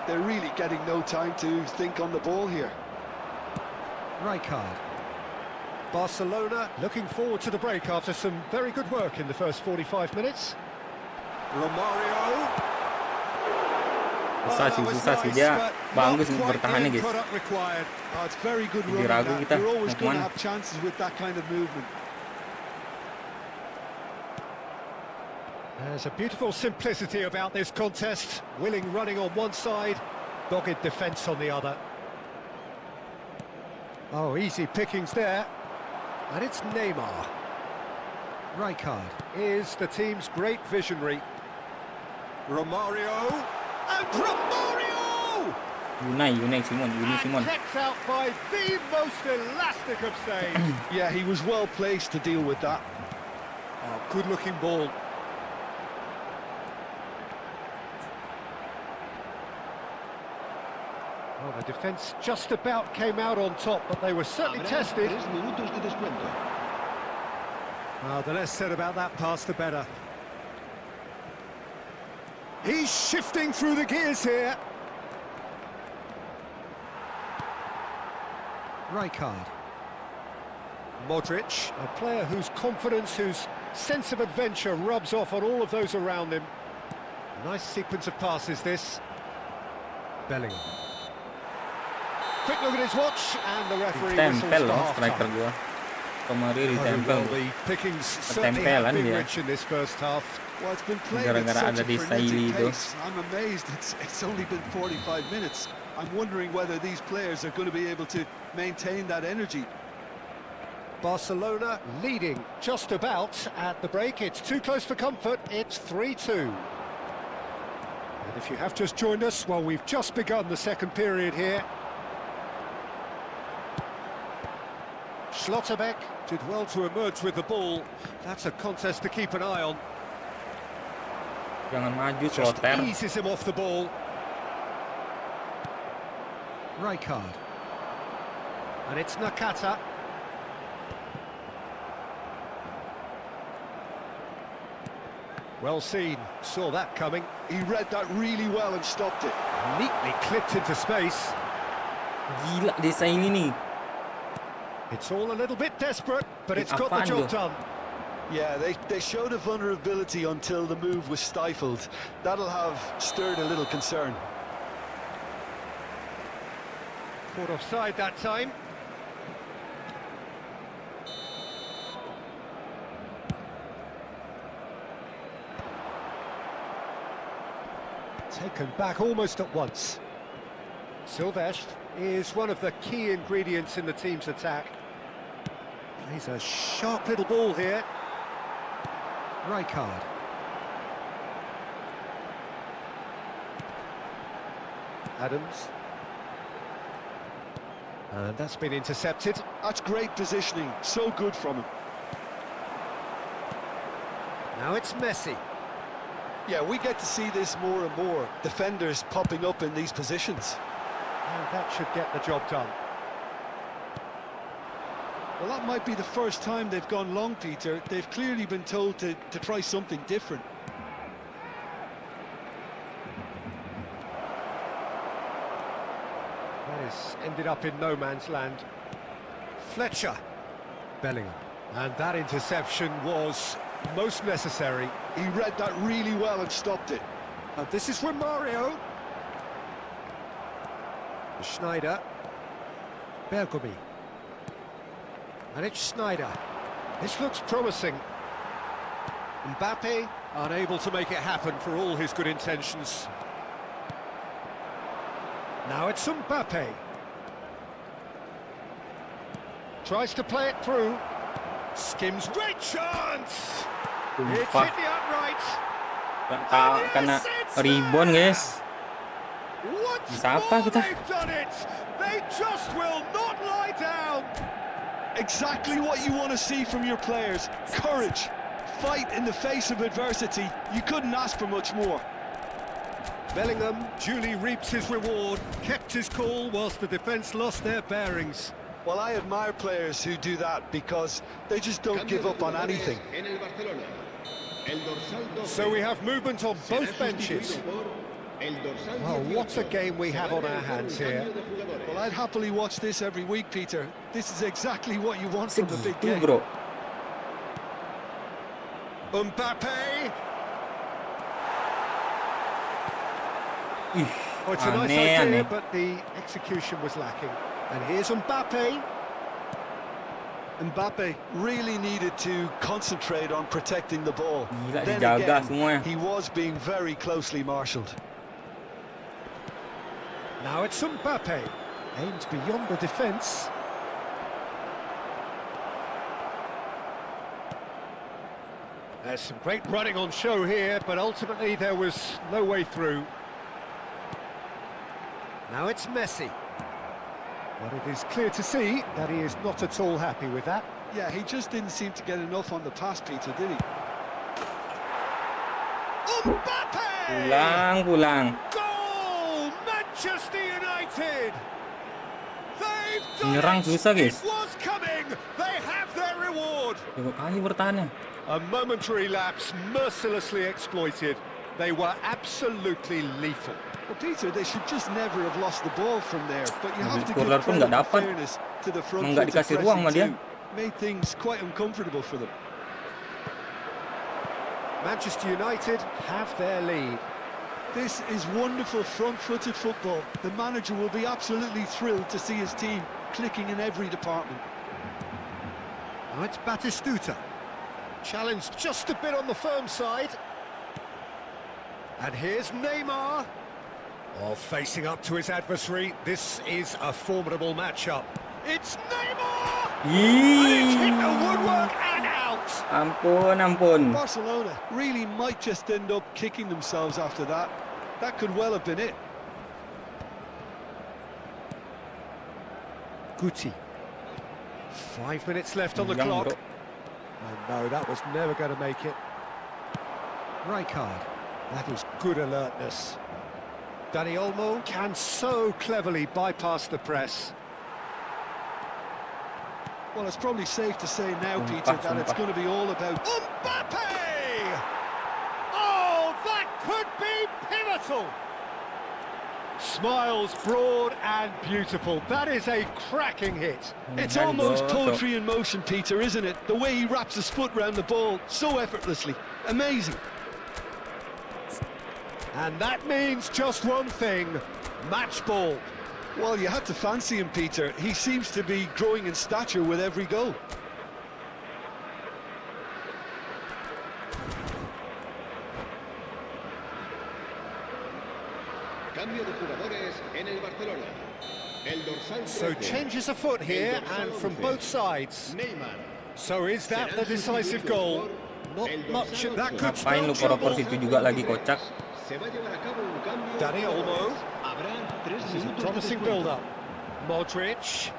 They're really getting no time to think on the ball here. Rijkaard. Barcelona looking forward to the break after some very good work in the first 45 minutes. Romario. Susah sih dia bagus bertahannya guys. Oh, it's very good Jadi running. ragu That. kita You're always mau going to kemana. have chances with that kind of movement. There's a beautiful simplicity about this contest. Willing running on one side, dogged defence on the other. Oh, easy pickings there. And it's Neymar. Rijkaard is the team's great visionary. Romario. And Romario! Unai Simon. And kept out by the most elastic of saves. Yeah, he was well placed to deal with that. Oh, good-looking ball. Well, the defence just about came out on top, but they were certainly tested. 3 minutos de descuento. The less said about that pass, the better. He's shifting through the gears here. Rijkaard. Modric, a player whose confidence, whose sense of adventure rubs off on all of those around him. Nice sequence of passes, this. Bellingham. Quick look at his watch, and the referee whistles Tempel for loh half-time. striker gua. Romario ditempel. Well, the pickings certainly have Ketempelan been dia. rich in this first half. Well, it's been played at Gara-gara such ada a di Saili frenetic itu. pace. I'm amazed it's only been 45 minutes. I'm wondering whether these players are going to be able to maintain that energy. Barcelona leading just about at the break. It's too close for comfort. It's 3-2. And if you have just joined us, well, we've just begun the second period here. Schlotterbeck did well to emerge with the ball. That's a contest to keep an eye on. Jangan maju Just Slotter. eases him off the ball. Rijkaard. And it's Nakata. Well seen, saw that coming. He read that really well and stopped it. Neatly clipped into space. Gila desa ini nih. It's all a little bit desperate, but it's got the Apaan job tuh? done. Yeah, they showed a vulnerability until the move was stifled. That'll have stirred a little concern. Caught offside that time. Taken back almost at once. Silvestre is one of the key ingredients in the team's attack. Plays a sharp little ball here. Rijkaard. Adams. And that's been intercepted. That's great positioning, so good from him. Now it's Messi. Yeah, we get to see this more and more. Defenders popping up in these positions. And that should get the job done. Well, that might be the first time they've gone long, Peter. They've clearly been told to try something different. That has ended up in no man's land. Fletcher. Bellingham. And that interception was most necessary. He read that really well and stopped it. And this is from Mario. Schneider. Bergomi. And it's Schneider. This looks promising. Mbappe unable to make it happen for all his good intentions. Now it's Mbappe. Tries to play it through. Skims, great chance! It's hit the upright. Kena rebound, guys. Bisa apa kita? They've done it. They just will not lie down. Exactly what you want to see from your players. Courage. Fight in the face of adversity. You couldn't ask for much more. Bellingham duly reaps his reward, kept his cool whilst the defence lost their bearings. Well, I admire players who do that because they just don't give up on anything. So we have movement on both benches. Well, what a game we have on our hands here. Well, I'd happily watch this every week, Peter. This is exactly what you want from a big Segitu, game. bro. Mbappe. Ih, Oh, it's a nice aneh, idea, aneh. but the execution was lacking. And here's Mbappe. Mbappe really needed to concentrate on protecting the ball. Gila, Then dijaga again, semua. he was being very closely marshalled. Now it's Mbappe. Aims beyond the defence. There's some great running on show here, but ultimately there was no way through. Now it's Messi. But it is clear to see that he is not at all happy with that. Yeah, he just didn't seem to get enough on the pass, Peter, did he? Mbappe! Pulang. Goal! Manchester United! They've done Menyerang it! susah, guys. It was coming! They have their reward! Coba kali bertahannya. A momentary lapse mercilessly exploited. They were absolutely lethal. Well, Peter, they should just never have lost the ball from there. But you have to give Corner pun credit nggak and dapat. fairness to the front Emang nggak foot dikasih ruang sama dia. Made things quite uncomfortable for them. Manchester United have their lead. This is wonderful front-footed football. The manager will be absolutely thrilled to see his team clicking in every department. Now it's Batistuta. Challenged just a bit on the firm side. And here's Neymar. Oh, facing up to his adversary. This is a formidable matchup. It's Neymar! And it's hit the woodwork and out! Ampun, ampun. Barcelona really might just end up kicking themselves after that. That could well have been it. Guti. 5 minutes left on the Young, clock. bro. And no, that was never going to make it. Rijkaard. That is good alertness. Dani Olmo can so cleverly bypass the press. Well, it's probably safe to say now, Peter, that it's going to be all about... Mbappe! Oh, that could be pivotal! Smiles broad and beautiful. That is a cracking hit. It's almost poetry in motion, Peter, isn't it? The way he wraps his foot round the ball so effortlessly. Amazing. And that means just one thing, match ball. Well, you had to fancy him, Peter. He seems to be growing in stature with every goal. So changes afoot here and from both sides. Neymar. So is that the decisive goal? Not much, that could Ngapain spell lu koropor trouble. situ juga lagi, kocak. Dani Olmo. This is a promising build-up. Modric.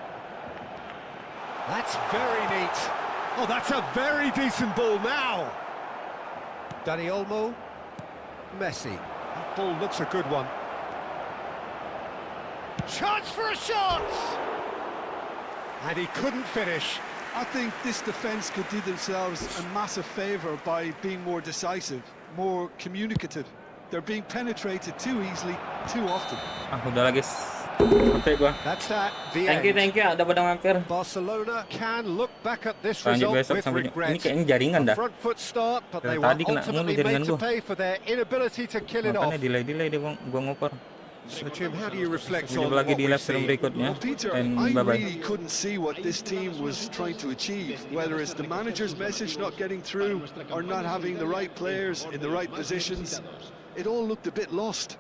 That's very neat. Oh, that's a very decent ball now. Dani Olmo. Messi. That ball looks a good one. Chance for a shot! And he couldn't finish. I think this defence could do themselves a massive favour by being more decisive, more communicative. They're being penetrated too easily, too often. Ah, udah lah guys. Sampai gua. That's that, the Thank you end. udah pada mampir. Barcelona can look back at this Lanjut result besok with sampai regret. ini kayaknya jaringan A dah. front foot start, but Dari they were tadi kena ultimately mulu jaringan made to gua. pay for their inability to kill it off. Makanya delay deh gua ngoper. So Jim, how do you reflect Jumpa on lagi what di we've live stream seen? berikutnya. Well, Peter, And I bye-bye. really couldn't see what this team was trying to achieve, whether it's the manager's message not getting through or not having the right players in the right positions. It all looked a bit lost.